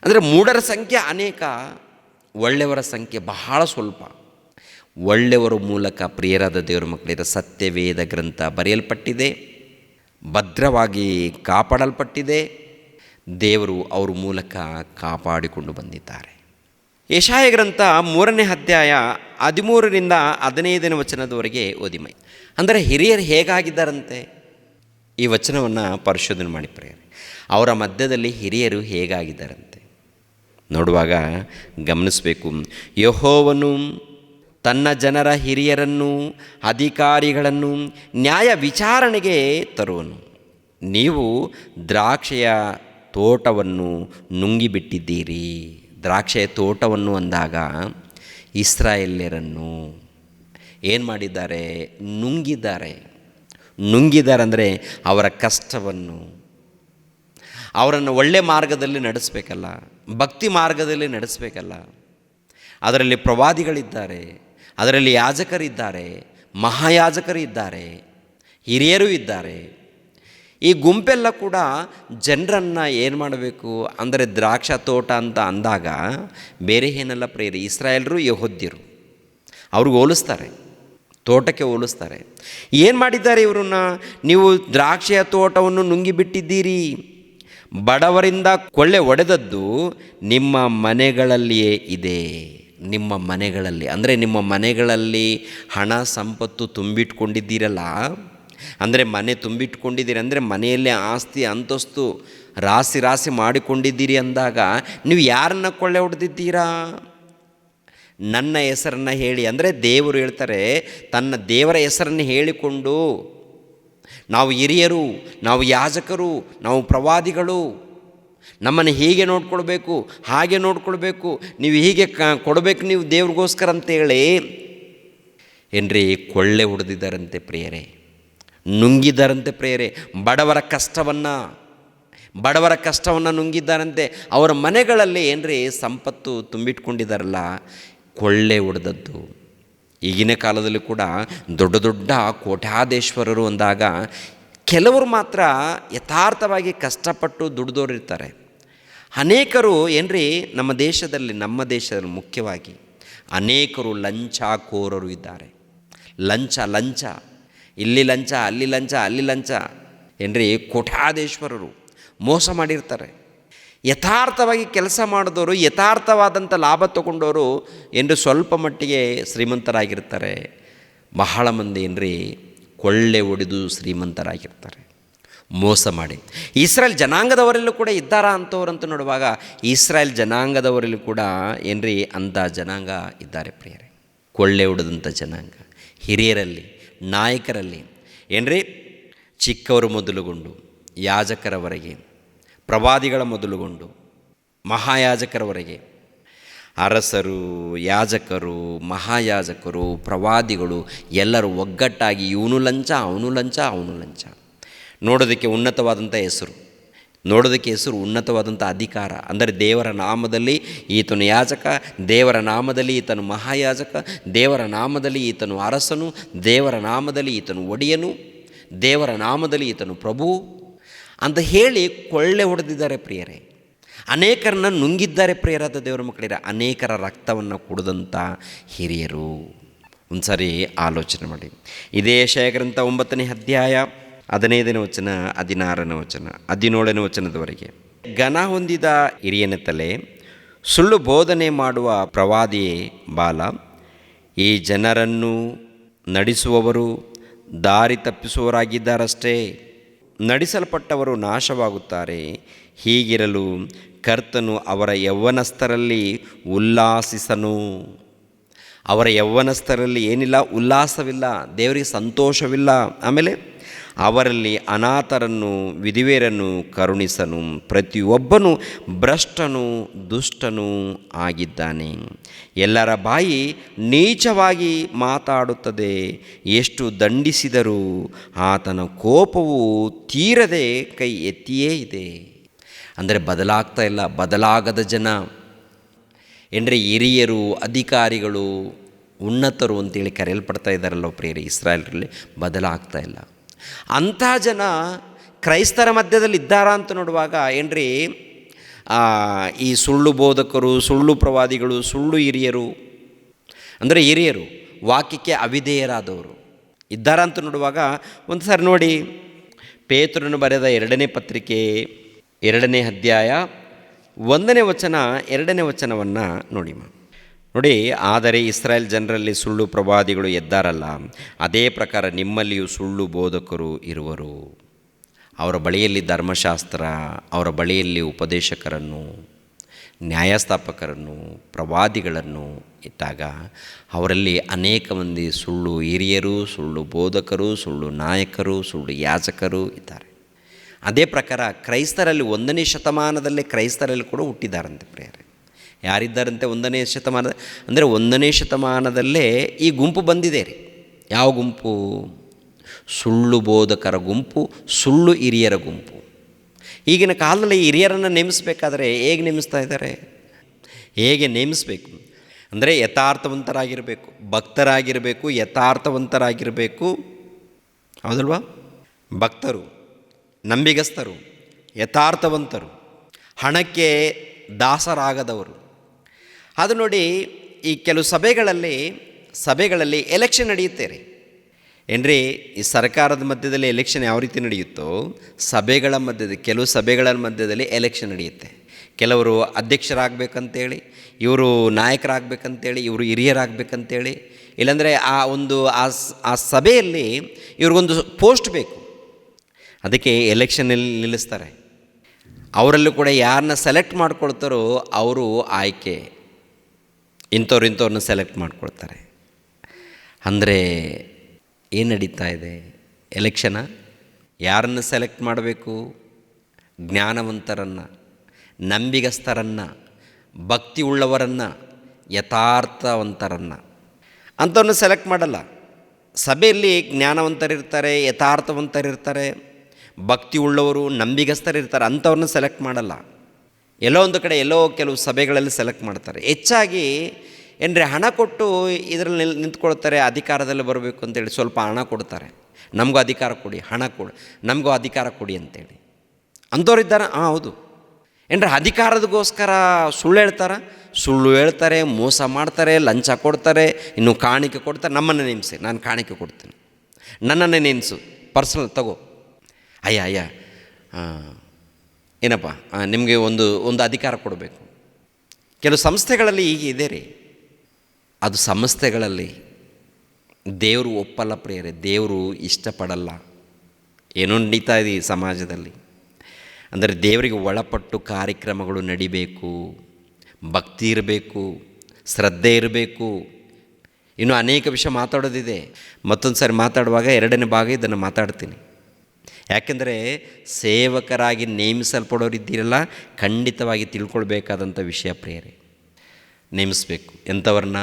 ಅಂದರೆ ಮೂಢರ ಸಂಖ್ಯೆ ಅನೇಕ, ಒಳ್ಳೆಯವರ ಸಂಖ್ಯೆ ಬಹಳ ಸ್ವಲ್ಪ. ಒಳ್ಳೆಯವರ ಮೂಲಕ ಪ್ರಿಯರಾದ ದೇವರ ಮಕ್ಕಳಿರ ಸತ್ಯವೇದ ಗ್ರಂಥ ಬರೆಯಲ್ಪಟ್ಟಿದೆ, ಭದ್ರವಾಗಿ ಕಾಪಾಡಲ್ಪಟ್ಟಿದೆ. ದೇವರು ಅವ್ರ ಮೂಲಕ ಕಾಪಾಡಿಕೊಂಡು ಬಂದಿದ್ದಾರೆ. ಯೆಶಾಯ ಗ್ರಂಥ 3ನೇ ಅಧ್ಯಾಯ 13ರಿಂದ 15ನೇ ವಚನದವರೆಗೆ ಓದಿಮೈ. ಅಂದರೆ ಹಿರಿಯರು ಹೇಗಾಗಿದ್ದಾರಂತೆ ಈ ವಚನವನ್ನು ಪರಿಶೋಧನೆ ಮಾಡಿ ಪ್ರಿಯರೇ. ಅವರ ಮಧ್ಯದಲ್ಲಿ ಹಿರಿಯರು ಹೇಗಾಗಿದ್ದಾರಂತೆ ನೋಡುವಾಗ ಗಮನಿಸಬೇಕು. ಯೆಹೋವನು ತನ್ನ ಜನರ ಹಿರಿಯರನ್ನು, ಅಧಿಕಾರಿಗಳನ್ನು ನ್ಯಾಯ ವಿಚಾರಣೆಗೆ ತರುವನು. ನೀವು ದ್ರಾಕ್ಷೆಯ ತೋಟವನ್ನು ನುಂಗಿಬಿಟ್ಟಿದ್ದೀರಿ. ದ್ರಾಕ್ಷೆಯ ತೋಟವನ್ನು ಅಂದಾಗ ಇಸ್ರಾಯೇಲ್ಯರನ್ನು ಏನು ಮಾಡಿದ್ದಾರೆ? ನುಂಗಿದ್ದಾರೆ ಅಂದರೆ ಅವರ ಕಷ್ಟವನ್ನು, ಅವರನ್ನು ಒಳ್ಳೆ ಮಾರ್ಗದಲ್ಲಿ ನಡೆಸಬೇಕಲ್ಲ, ಭಕ್ತಿ ಮಾರ್ಗದಲ್ಲಿ ನಡೆಸಬೇಕಲ್ಲ. ಅದರಲ್ಲಿ ಪ್ರವಾದಿಗಳಿದ್ದಾರೆ, ಅದರಲ್ಲಿ ಯಾಜಕರಿದ್ದಾರೆ, ಮಹಾಯಾಜಕರು ಇದ್ದಾರೆ, ಹಿರಿಯರು ಇದ್ದಾರೆ. ಈ ಗುಂಪೆಲ್ಲ ಕೂಡ ಜನರನ್ನು ಏನು ಮಾಡಬೇಕು ಅಂದರೆ ದ್ರಾಕ್ಷ ತೋಟ ಅಂತ ಅಂದಾಗ ಬೇರೆ ಏನಲ್ಲ ಪ್ರಿಯರೇ, ಇಸ್ರಾಯೇಲರು ಯೆಹೂದ್ಯರು ಅವ್ರಿಗೆ ಹೋಲಿಸ್ತಾರೆ, ತೋಟಕ್ಕೆ ಹೋಲಿಸ್ತಾರೆ. ಏನು ಮಾಡಿದ್ದಾರೆ ಇವರನ್ನ? ನೀವು ದ್ರಾಕ್ಷಿಯ ತೋಟವನ್ನು ನುಂಗಿಬಿಟ್ಟಿದ್ದೀರಿ, ಬಡವರಿಂದ ಕೊಳ್ಳೆ ಹೊಡೆದದ್ದು ನಿಮ್ಮ ಮನೆಗಳಲ್ಲಿಯೇ ಇದೆ. ನಿಮ್ಮ ಮನೆಗಳಲ್ಲಿ ಅಂದರೆ ನಿಮ್ಮ ಮನೆಗಳಲ್ಲಿ ಹಣ ಸಂಪತ್ತು ತುಂಬಿಟ್ಕೊಂಡಿದ್ದೀರಲ್ಲ, ಅಂದರೆ ಮನೆ ತುಂಬಿಟ್ಕೊಂಡಿದ್ದೀರಿ ಅಂದರೆ ಮನೆಯಲ್ಲೇ ಆಸ್ತಿ ಅಂತಸ್ತು ರಾಶಿ ರಾಶಿ ಮಾಡಿಕೊಂಡಿದ್ದೀರಿ ಅಂದಾಗ ನೀವು ಯಾರನ್ನ ಕೊಳ್ಳೆ ಹೊಡೆದಿದ್ದೀರಾ? ನನ್ನ ಹೆಸರನ್ನು ಹೇಳಿ, ಅಂದರೆ ದೇವರು ಹೇಳ್ತಾರೆ, ತನ್ನ ದೇವರ ಹೆಸರನ್ನು ಹೇಳಿಕೊಂಡು ನಾವು ಹಿರಿಯರು, ನಾವು ಯಾಜಕರು, ನಾವು ಪ್ರವಾದಿಗಳು, ನಮ್ಮನ್ನು ಹೀಗೆ ನೋಡ್ಕೊಳ್ಬೇಕು, ಹಾಗೆ ನೋಡ್ಕೊಳ್ಬೇಕು, ನೀವು ಹೀಗೆ ಕೊಡಬೇಕು ನೀವು ದೇವ್ರಿಗೋಸ್ಕರ ಅಂತೇಳಿ ಏನ್ರಿ ಕೊಳ್ಳೆ ಹೊಡೆದಿದ್ದಾರಂತೆ ಪ್ರಿಯರೇ, ನುಂಗಿದ್ದಾರಂತೆ ಪ್ರಿಯರೇ. ಬಡವರ ಕಷ್ಟವನ್ನು ನುಂಗಿದ್ದಾರಂತೆ. ಅವರ ಮನೆಗಳಲ್ಲಿ ಏನ್ರಿ ಸಂಪತ್ತು ತುಂಬಿಟ್ಕೊಂಡಿದ್ದಾರಲ್ಲ, ಕೊಳ್ಳೆ ಹೊಡೆದದ್ದು. ಈಗಿನ ಕಾಲದಲ್ಲಿ ಕೂಡ ದೊಡ್ಡ ದೊಡ್ಡ ಕೋಟ್ಯಾಧೀಶ್ವರರು ಅಂದಾಗ ಕೆಲವರು ಮಾತ್ರ ಯಥಾರ್ಥವಾಗಿ ಕಷ್ಟಪಟ್ಟು ದುಡಿದವರು ಇರ್ತಾರೆ. ಅನೇಕರು ಏನ್ರಿ ನಮ್ಮ ದೇಶದಲ್ಲಿ ಮುಖ್ಯವಾಗಿ ಅನೇಕರು ಲಂಚಕೋರರು ಇದ್ದಾರೆ. ಲಂಚ ಇಲ್ಲಿ ಲಂಚ, ಅಲ್ಲಿ ಲಂಚ, ಅಲ್ಲಿ ಲಂಚ ಏನ್ರಿ ಕೋಟ್ಯಾಧೀಶ್ವರರು ಮೋಸ ಮಾಡಿರ್ತಾರೆ. ಯಥಾರ್ಥವಾಗಿ ಕೆಲಸ ಮಾಡಿದವರು, ಯಥಾರ್ಥವಾದಂಥ ಲಾಭ ತಗೊಂಡವರು ಏನ್ರಿ ಸ್ವಲ್ಪ ಮಟ್ಟಿಗೆ ಶ್ರೀಮಂತರಾಗಿರ್ತಾರೆ. ಬಹಳ ಮಂದಿ ಏನ್ರಿ ಕೊಳ್ಳೆ ಹೊಡೆದು ಶ್ರೀಮಂತರಾಗಿರ್ತಾರೆ, ಮೋಸ ಮಾಡಿ. ಇಸ್ರಾಯೇಲ್ ಜನಾಂಗದವರಲ್ಲೂ ಕೂಡ ಇದ್ದಾರಾ ಅಂಥವ್ರಂತ ನೋಡುವಾಗ ಇಸ್ರಾಯೇಲ್ ಜನಾಂಗದವರಲ್ಲೂ ಕೂಡ ಏನ್ರಿ ಅಂಥ ಜನಾಂಗ ಇದ್ದಾರೆ ಪ್ರಿಯರೇ. ಕೊಳ್ಳೆ ಹೊಡೆದಂಥ ಜನಾಂಗ, ಹಿರಿಯರಲ್ಲಿ, ನಾಯಕರಲ್ಲಿ ಏನ್ರಿ ಚಿಕ್ಕವರು ಮೊದಲುಗೊಂಡು ಯಾಜಕರವರೆಗೆ, ಪ್ರವಾದಿಗಳ ಮೊದಲುಗೊಂಡು ಮಹಾಯಾಜಕರವರೆಗೆ, ಅರಸರು, ಯಾಜಕರು, ಮಹಾಯಾಜಕರು, ಪ್ರವಾದಿಗಳು ಎಲ್ಲರೂ ಒಗ್ಗಟ್ಟಾಗಿ ಇವನು ಲಂಚ, ಅವನು ಲಂಚ, ಅವನು ಲಂಚ. ನೋಡೋದಕ್ಕೆ ಉನ್ನತವಾದಂಥ ಹೆಸರು, ನೋಡೋದಕ್ಕೆ ಹೆಸರು ಉನ್ನತವಾದಂಥ ಅಧಿಕಾರ. ಅಂದರೆ ದೇವರ ನಾಮದಲ್ಲಿ ಈತನು ಯಾಜಕ, ದೇವರ ನಾಮದಲ್ಲಿ ಈತನು ಮಹಾಯಾಜಕ, ದೇವರ ನಾಮದಲ್ಲಿ ಈತನು ಅರಸನು, ದೇವರ ನಾಮದಲ್ಲಿ ಈತನು ಒಡೆಯನು, ದೇವರ ನಾಮದಲ್ಲಿ ಈತನು ಪ್ರಭು ಅಂತ ಹೇಳಿ ಕೊಳ್ಳೆ ಹೊಡೆದಿದ್ದಾರೆ ಪ್ರಿಯರೇ. ಅನೇಕರನ್ನ ನುಂಗಿದ್ದಾರೆ ಪ್ರಿಯರಾದ ದೇವರ ಮಕ್ಕಳಿರ. ಅನೇಕರ ರಕ್ತವನ್ನು ಕುಡಿದಂಥ ಹಿರಿಯರು. ಒಂದು ಸಾರಿ ಆಲೋಚನೆ ಮಾಡಿ. ಇದೇ ಯೆಶಾಯ ಗ್ರಂಥ 9ನೇ ಅಧ್ಯಾಯ 15ನೇ ವಚನ, 16ನೇ ವಚನ, 17ನೇ ವಚನದವರೆಗೆ. ಘನ ಹೊಂದಿದ ಹಿರಿಯನ ತಲೆ, ಸುಳ್ಳು ಬೋಧನೆ ಮಾಡುವ ಪ್ರವಾದಿಯೇ ಬಾಲ. ಈ ಜನರನ್ನು ನಡೆಸುವವರು ದಾರಿ ತಪ್ಪಿಸುವವರಾಗಿದ್ದಾರಷ್ಟೇ, ನಡೆಸಲ್ಪಟ್ಟವರು ನಾಶವಾಗುತ್ತಾರೆ. ಹೀಗಿರಲು ಕರ್ತನು ಅವರ ಯೌವನಸ್ಥರಲ್ಲಿ ಉಲ್ಲಾಸಿಸನು. ಅವರ ಯೌವನಸ್ಥರಲ್ಲಿ ಏನಿಲ್ಲ, ಉಲ್ಲಾಸವಿಲ್ಲ, ದೇವರಿಗೆ ಸಂತೋಷವಿಲ್ಲ. ಆಮೇಲೆ ಅವರಲ್ಲಿ ಅನಾಥರನ್ನು ವಿಧವೆಯರನ್ನು ಕರುಣಿಸನು. ಪ್ರತಿಯೊಬ್ಬನು ಭ್ರಷ್ಟನು ದುಷ್ಟನೂ ಆಗಿದ್ದಾನೆ. ಎಲ್ಲರ ಬಾಯಿ ನೀಚವಾಗಿ ಮಾತಾಡುತ್ತದೆ. ಎಷ್ಟು ದಂಡಿಸಿದರೂ ಆತನ ಕೋಪವು ತೀರದೆ ಕೈ ಎತ್ತಿಯೇ ಇದೆ. ಅಂದರೆ ಬದಲಾಗ್ತಾ ಇಲ್ಲ, ಬದಲಾಗದ ಜನ ಎಂದರೆ ಹಿರಿಯರು, ಅಧಿಕಾರಿಗಳು, ಉನ್ನತರು ಅಂತೇಳಿ ಕರೆಯಲ್ಪಡ್ತಾ ಇದ್ದಾರಲ್ಲ ಪ್ರಿಯರೇ, ಇಸ್ರಾಯೇಲರಲ್ಲಿ ಬದಲಾಗ್ತಾ ಇಲ್ಲ. ಅಂಥ ಜನ ಕ್ರೈಸ್ತರ ಮಧ್ಯದಲ್ಲಿ ಇದ್ದಾರಾ ಅಂತ ನೋಡುವಾಗ ಏನ್ರಿ ಈ ಸುಳ್ಳು ಬೋಧಕರು, ಸುಳ್ಳು ಪ್ರವಾದಿಗಳು, ಸುಳ್ಳು ಹಿರಿಯರು, ಅಂದರೆ ಹಿರಿಯರು ವಾಕ್ಯಕ್ಕೆ ಅವಿಧೇಯರಾದವರು ಇದ್ದಾರಾ ಅಂತ ನೋಡುವಾಗ ಒಂದು ಸಾರಿ ನೋಡಿ, ಪೇತ್ರನು ಬರೆದ 2ನೇ ಪತ್ರಿಕೆ 2ನೇ ಅಧ್ಯಾಯ 1ನೇ ವಚನ 2ನೇ ವಚನವನ್ನು ನೋಡಿ. ಆದರೆ ಇಸ್ರಾಯೇಲ್ ಜನರಲ್ಲಿ ಸುಳ್ಳು ಪ್ರವಾದಿಗಳು ಎದ್ದಾರಲ್ಲ, ಅದೇ ಪ್ರಕಾರ ನಿಮ್ಮಲ್ಲಿಯೂ ಸುಳ್ಳು ಬೋಧಕರು ಇರುವರು. ಅವರ ಬಳಿಯಲ್ಲಿ ಧರ್ಮಶಾಸ್ತ್ರ, ಅವರ ಬಳಿಯಲ್ಲಿ ಉಪದೇಶಕರನ್ನು, ನ್ಯಾಯಸ್ಥಾಪಕರನ್ನು, ಪ್ರವಾದಿಗಳನ್ನು ಇಟ್ಟಾಗ ಅವರಲ್ಲಿ ಅನೇಕ ಮಂದಿ ಸುಳ್ಳು ಹಿರಿಯರು, ಸುಳ್ಳು ಬೋಧಕರು, ಸುಳ್ಳು ನಾಯಕರು, ಸುಳ್ಳು ಯಾಜಕರು ಇದ್ದಾರೆ. ಅದೇ ಪ್ರಕಾರ ಕ್ರೈಸ್ತರಲ್ಲಿ 1ನೇ ಶತಮಾನದಲ್ಲೇ ಕ್ರೈಸ್ತರಲ್ಲಿ ಕೂಡ ಹುಟ್ಟಿದ್ದಾರಂತೆ ಪ್ರಿಯರೇ. ಯಾರಿದ್ದಾರಂತೆ 1ನೇ ಶತಮಾನದ, ಅಂದರೆ 1ನೇ ಶತಮಾನದಲ್ಲೇ ಈ ಗುಂಪು ಬಂದಿದೆ ರೀ. ಯಾವ ಗುಂಪು? ಸುಳ್ಳು ಬೋಧಕರ ಗುಂಪು, ಸುಳ್ಳು ಹಿರಿಯರ ಗುಂಪು. ಈಗಿನ ಕಾಲದಲ್ಲಿ ಹಿರಿಯರನ್ನು ನೇಮಿಸಬೇಕಾದ್ರೆ ಹೇಗೆ ನೇಮಿಸ್ತಾ ಇದ್ದಾರೆ? ಹೇಗೆ ನೇಮಿಸಬೇಕು ಅಂದರೆ ಯಥಾರ್ಥವಂತರಾಗಿರಬೇಕು, ಭಕ್ತರಾಗಿರಬೇಕು, ಯಥಾರ್ಥವಂತರಾಗಿರಬೇಕು. ಹೌದಲ್ವಾ? ಭಕ್ತರು, ನಂಬಿಗಸ್ತರು, ಯಥಾರ್ಥವಂತರು, ಹಣಕ್ಕೆ ದಾಸರಾಗದವರು. ಅದು ನೋಡಿ, ಈ ಕೆಲವು ಸಭೆಗಳಲ್ಲಿ ಎಲೆಕ್ಷನ್ ನಡೆಯುತ್ತೆ ರೀ ಏನ್ರಿ. ಈ ಸರ್ಕಾರದ ಮಧ್ಯದಲ್ಲಿ ಎಲೆಕ್ಷನ್ ಯಾವ ರೀತಿ ನಡೆಯುತ್ತೋ, ಕೆಲವು ಸಭೆಗಳ ಮಧ್ಯದಲ್ಲಿ ಎಲೆಕ್ಷನ್ ನಡೆಯುತ್ತೆ. ಕೆಲವರು ಅಧ್ಯಕ್ಷರಾಗಬೇಕಂತೇಳಿ, ಇವರು ನಾಯಕರಾಗಬೇಕಂತೇಳಿ, ಇವರು ಹಿರಿಯರಾಗಬೇಕಂತೇಳಿ, ಇಲ್ಲಾಂದರೆ ಆ ಸಭೆಯಲ್ಲಿ ಇವ್ರಿಗೊಂದು ಪೋಸ್ಟ್ ಬೇಕು, ಅದಕ್ಕೆ ಎಲೆಕ್ಷನಲ್ಲಿ ನಿಲ್ಲಿಸ್ತಾರೆ. ಅವರಲ್ಲೂ ಕೂಡ ಯಾರನ್ನ ಸೆಲೆಕ್ಟ್ ಮಾಡ್ಕೊಳ್ತಾರೋ ಅವರು ಆಯ್ಕೆ, ಇಂಥವ್ರನ್ನ ಸೆಲೆಕ್ಟ್ ಮಾಡ್ಕೊಳ್ತಾರೆ. ಅಂದರೆ ಏನು ನಡೀತಾ ಇದೆ? ಎಲೆಕ್ಷನ ಯಾರನ್ನು ಸೆಲೆಕ್ಟ್ ಮಾಡಬೇಕು? ಜ್ಞಾನವಂತರನ್ನು, ನಂಬಿಗಸ್ತರನ್ನು, ಭಕ್ತಿ ಉಳ್ಳವರನ್ನು, ಯಥಾರ್ಥವಂತರನ್ನು. ಅಂಥವ್ರನ್ನ ಸೆಲೆಕ್ಟ್ ಮಾಡಲ್ಲ. ಸಭೆಯಲ್ಲಿ ಜ್ಞಾನವಂತರಿರ್ತಾರೆ, ಯಥಾರ್ಥವಂತರಿರ್ತಾರೆ, ಭಕ್ತಿ ಉಳ್ಳವರು, ನಂಬಿಗಸ್ತರಿರ್ತಾರೆ. ಅಂಥವ್ರನ್ನ ಸೆಲೆಕ್ಟ್ ಮಾಡಲ್ಲ. ಎಲ್ಲೋ ಒಂದು ಕಡೆ ಕೆಲವು ಸಭೆಗಳಲ್ಲಿ ಸೆಲೆಕ್ಟ್ ಮಾಡ್ತಾರೆ. ಹೆಚ್ಚಾಗಿ ಏನ್ರಿ ಹಣ ಕೊಟ್ಟು ಇದರಲ್ಲಿ ನಿಂತ್ಕೊಳ್ತಾರೆ. ಅಧಿಕಾರದಲ್ಲಿ ಬರಬೇಕು ಅಂತೇಳಿ ಸ್ವಲ್ಪ ಹಣ ಕೊಡ್ತಾರೆ. ನಮಗೂ ಅಧಿಕಾರ ಕೊಡಿ, ಹಣ ಕೊಡಿ, ನಮಗೂ ಅಧಿಕಾರ ಕೊಡಿ ಅಂತೇಳಿ ಅಂಥವ್ರು ಇದ್ದಾರೆ. ಹೌದು ಏನ್ರಿ, ಅಧಿಕಾರದಗೋಸ್ಕರ ಸುಳ್ಳು ಹೇಳ್ತಾರೆ, ಮೋಸ ಮಾಡ್ತಾರೆ, ಲಂಚ ಕೊಡ್ತಾರೆ, ಇನ್ನು ಕಾಣಿಕೆ ಕೊಡ್ತಾರೆ. ನಮ್ಮನ್ನು ನೇಮಿಸಿ, ನಾನು ಕಾಣಿಕೆ ಕೊಡ್ತೀನಿ, ನನ್ನನ್ನೇ ನೇಮಿಸು, ಪರ್ಸನಲ್ ತಗೋ. ಅಯ್ಯ ಏನಪ್ಪ ನಿಮಗೆ ಒಂದು ಅಧಿಕಾರ ಕೊಡಬೇಕು. ಕೆಲವು ಸಂಸ್ಥೆಗಳಲ್ಲಿ ಈಗ ಇದೆ ರೀ, ಅದು ಸಂಸ್ಥೆಗಳಲ್ಲಿ ದೇವರು ಒಪ್ಪಲ್ಲ ಪ್ರಿಯರೇ, ದೇವರು ಇಷ್ಟಪಡಲ್ಲ. ಏನೋ ನಡೀತಾ ಇದೆ ಈ ಸಮಾಜದಲ್ಲಿ. ಅಂದರೆ ದೇವರಿಗೆ ಒಳಪಟ್ಟು ಕಾರ್ಯಕ್ರಮಗಳು ನಡಿಬೇಕು, ಭಕ್ತಿ ಇರಬೇಕು, ಶ್ರದ್ಧೆ ಇರಬೇಕು. ಇನ್ನೂ ಅನೇಕ ವಿಷಯ ಮಾತಾಡೋದಿದೆ. ಮತ್ತೊಂದು ಸಾರಿ ಮಾತಾಡುವಾಗ 2ನೇ ಭಾಗ ಇದನ್ನು ಮಾತಾಡ್ತೀನಿ. ಯಾಕೆಂದರೆ ಸೇವಕರಾಗಿ ನೇಮಿಸಲ್ಪಡೋರಿದ್ದೀರಲ್ಲ, ಖಂಡಿತವಾಗಿ ತಿಳ್ಕೊಳ್ಬೇಕಾದಂಥ ವಿಷಯ ಪ್ರಿಯರೇ. ನೇಮಿಸಬೇಕು ಎಂಥವ್ರನ್ನ,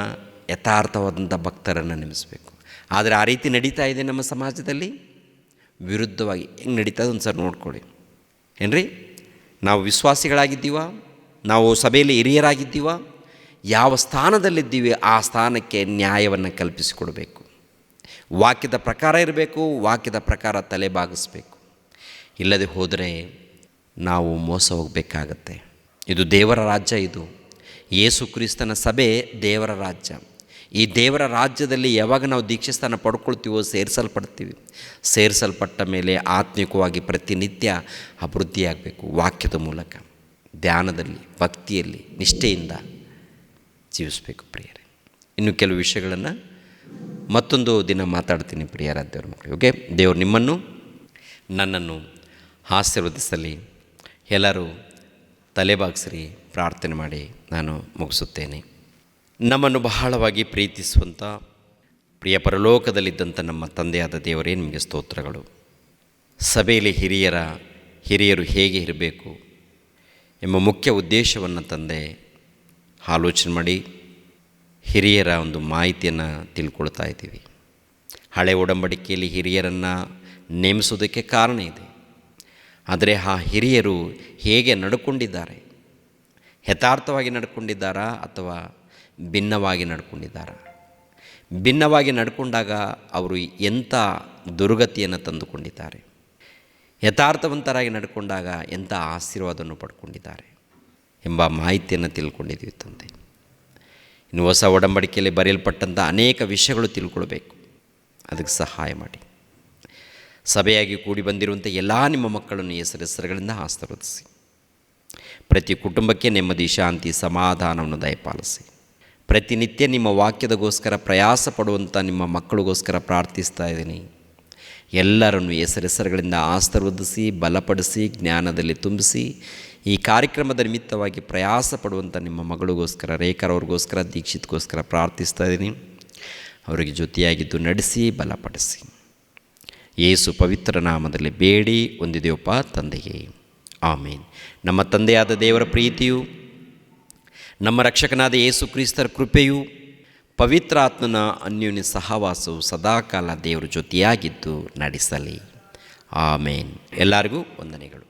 ಯಥಾರ್ಥವಾದಂಥ ಭಕ್ತರನ್ನು ನೇಮಿಸಬೇಕು. ಆದರೆ ಆ ರೀತಿ ನಡೀತಾ ಇದೆ ನಮ್ಮ ಸಮಾಜದಲ್ಲಿ, ವಿರುದ್ಧವಾಗಿ ಹೆಂಗೆ ನಡೀತದೆ ಒಂದು ಸರಿ ನೋಡ್ಕೊಳ್ಳಿ. ಏನ್ರಿ, ನಾವು ವಿಶ್ವಾಸಿಗಳಾಗಿದ್ದೀವ, ನಾವು ಸಭೆಯಲ್ಲಿ ಹಿರಿಯರಾಗಿದ್ದೀವ, ಯಾವ ಸ್ಥಾನದಲ್ಲಿದ್ದೀವಿ ಆ ಸ್ಥಾನಕ್ಕೆ ನ್ಯಾಯವನ್ನು ಕಲ್ಪಿಸಿಕೊಡಬೇಕು. ವಾಕ್ಯದ ಪ್ರಕಾರ ಇರಬೇಕು, ವಾಕ್ಯದ ಪ್ರಕಾರ ತಲೆ ಬಾಗಿಸ್ಬೇಕು. ಇಲ್ಲದೆ ಹೋದರೆ ನಾವು ಮೋಸ ಹೋಗಬೇಕಾಗತ್ತೆ. ಇದು ದೇವರ ರಾಜ್ಯ. ಇದು ಯೇಸು ಕ್ರಿಸ್ತನ ಸಭೆ ದೇವರ ರಾಜ್ಯ. ಈ ದೇವರ ರಾಜ್ಯದಲ್ಲಿ ಯಾವಾಗ ನಾವು ದೀಕ್ಷಾಸ್ಥಾನ ಪಡ್ಕೊಳ್ತೀವೋ ಸೇರಿಸಲ್ಪಟ್ಟ ಮೇಲೆ ಆತ್ಮಿಕವಾಗಿ ಪ್ರತಿನಿತ್ಯ ಅಭಿವೃದ್ಧಿಯಾಗಬೇಕು. ವಾಕ್ಯದ ಮೂಲಕ, ಧ್ಯಾನದಲ್ಲಿ, ಭಕ್ತಿಯಲ್ಲಿ, ನಿಷ್ಠೆಯಿಂದ ಜೀವಿಸಬೇಕು ಪ್ರಿಯರೇ. ಇನ್ನು ಕೆಲವು ವಿಷಯಗಳನ್ನು ಮತ್ತೊಂದು ದಿನ ಮಾತಾಡ್ತೀನಿ ಪ್ರಿಯರ ದೇವ್ರ ಮಕ್ಕಳು. ಓಕೆ, ದೇವರು ನಿಮ್ಮನ್ನು ನನ್ನನ್ನು ಆಶೀರ್ವದಿಸಲಿ. ಎಲ್ಲರೂ ತಲೆಬಾಗಿಸ್ರಿ, ಪ್ರಾರ್ಥನೆ ಮಾಡಿ ನಾನು ಮುಗಿಸುತ್ತೇನೆ. ನಮ್ಮನ್ನು ಬಹಳವಾಗಿ ಪ್ರೀತಿಸುವಂಥ ಪ್ರಿಯ ಪರಲೋಕದಲ್ಲಿದ್ದಂಥ ನಮ್ಮ ತಂದೆಯಾದ ದೇವರೇ, ನಿಮಗೆ ಸ್ತೋತ್ರಗಳು. ಸಭೆಯಲ್ಲಿ ಹಿರಿಯರು ಹೇಗೆ ಇರಬೇಕು ಎಂಬ ಮುಖ್ಯ ಉದ್ದೇಶವನ್ನು ತಂದೆ ಆಲೋಚನೆ ಮಾಡಿ ಹಿರಿಯರ ಒಂದು ಮಾಹಿತಿಯನ್ನು ತಿಳ್ಕೊಳ್ತಾ ಇದ್ದೀವಿ. ಹಳೆ ಒಡಂಬಡಿಕೆಯಲ್ಲಿ ಹಿರಿಯರನ್ನು ನೇಮಿಸೋದಕ್ಕೆ ಕಾರಣ ಇದೆ. ಆದರೆ ಆ ಹಿರಿಯರು ಹೇಗೆ ನಡ್ಕೊಂಡಿದ್ದಾರೆ, ಯಥಾರ್ಥವಾಗಿ ನಡ್ಕೊಂಡಿದ್ದಾರಾ ಅಥವಾ ಭಿನ್ನವಾಗಿ ನಡ್ಕೊಂಡಿದ್ದಾರಾ? ಭಿನ್ನವಾಗಿ ನಡ್ಕೊಂಡಾಗ ಅವರು ಎಂಥ ದುರ್ಗತಿಯನ್ನು ತಂದುಕೊಂಡಿದ್ದಾರೆ, ಯಥಾರ್ಥವಂತರಾಗಿ ನಡ್ಕೊಂಡಾಗ ಎಂಥ ಆಶೀರ್ವಾದವನ್ನು ಪಡ್ಕೊಂಡಿದ್ದಾರೆ ಎಂಬ ಮಾಹಿತಿಯನ್ನು ತಿಳ್ಕೊಂಡಿದ್ದೀವಿ ತಂದೆ. ಇನ್ನು ಹೊಸ ಒಡಂಬಡಿಕೆಯಲ್ಲಿ ಬರೆಯಲ್ಪಟ್ಟಂಥ ಅನೇಕ ವಿಷಯಗಳು ತಿಳ್ಕೊಳ್ಬೇಕು. ಅದಕ್ಕೆ ಸಹಾಯ ಮಾಡಿ. ಸಭೆಯಾಗಿ ಕೂಡಿ ಬಂದಿರುವಂಥ ಎಲ್ಲ ನಿಮ್ಮ ಮಕ್ಕಳನ್ನು ಹೆಸರುಗಳಿಂದ ಆಶೀರ್ವದಿಸಿ. ಪ್ರತಿ ಕುಟುಂಬಕ್ಕೆ ನೆಮ್ಮದಿ, ಶಾಂತಿ, ಸಮಾಧಾನವನ್ನು ದಯಪಾಲಿಸಿ. ಪ್ರತಿನಿತ್ಯ ನಿಮ್ಮ ವಾಕ್ಯದಗೋಸ್ಕರ ಪ್ರಯಾಸ ಪಡುವಂಥ ನಿಮ್ಮ ಮಕ್ಕಳಿಗೋಸ್ಕರ ಪ್ರಾರ್ಥಿಸ್ತಾ ಇದ್ದೀನಿ. ಎಲ್ಲರನ್ನು ಹೆಸರುಗಳಿಂದ ಆಶೀರ್ವದಿಸಿ, ಬಲಪಡಿಸಿ, ಜ್ಞಾನದಲ್ಲಿ ತುಂಬಿಸಿ. ಈ ಕಾರ್ಯಕ್ರಮದ ನಿಮಿತ್ತವಾಗಿ ಪ್ರಯಾಸ ಪಡುವಂಥ ನಿಮ್ಮ ಮಗಳಿಗೋಸ್ಕರ, ರೇಖರವ್ರಿಗೋಸ್ಕರ, ದೀಕ್ಷಿತ್ಗೋಸ್ಕರ ಪ್ರಾರ್ಥಿಸ್ತಾ ಇದ್ದೀನಿ. ಅವರಿಗೆ ಜೊತೆಯಾಗಿದ್ದು ನಡೆಸಿ, ಬಲಪಡಿಸಿ. ಯೇಸು ಪವಿತ್ರ ನಾಮದಲ್ಲಿ ಬೇಡಿ ಹೊಂದಿದೆಯಪ್ಪ ತಂದೆಯೇ, ಆಮೇನ್. ನಮ್ಮ ತಂದೆಯಾದ ದೇವರ ಪ್ರೀತಿಯು, ನಮ್ಮ ರಕ್ಷಕನಾದ ಯೇಸು ಕ್ರಿಸ್ತರ ಕೃಪೆಯು, ಪವಿತ್ರಾತ್ಮನ ಅನ್ಯೋನ್ಯ ಸಹವಾಸವು ಸದಾಕಾಲ ದೇವರ ಜೊತೆಯಾಗಿದ್ದು ನಡೆಸಲಿ. ಆಮೇನ್. ಎಲ್ಲರಿಗೂ ವಂದನೆಗಳು.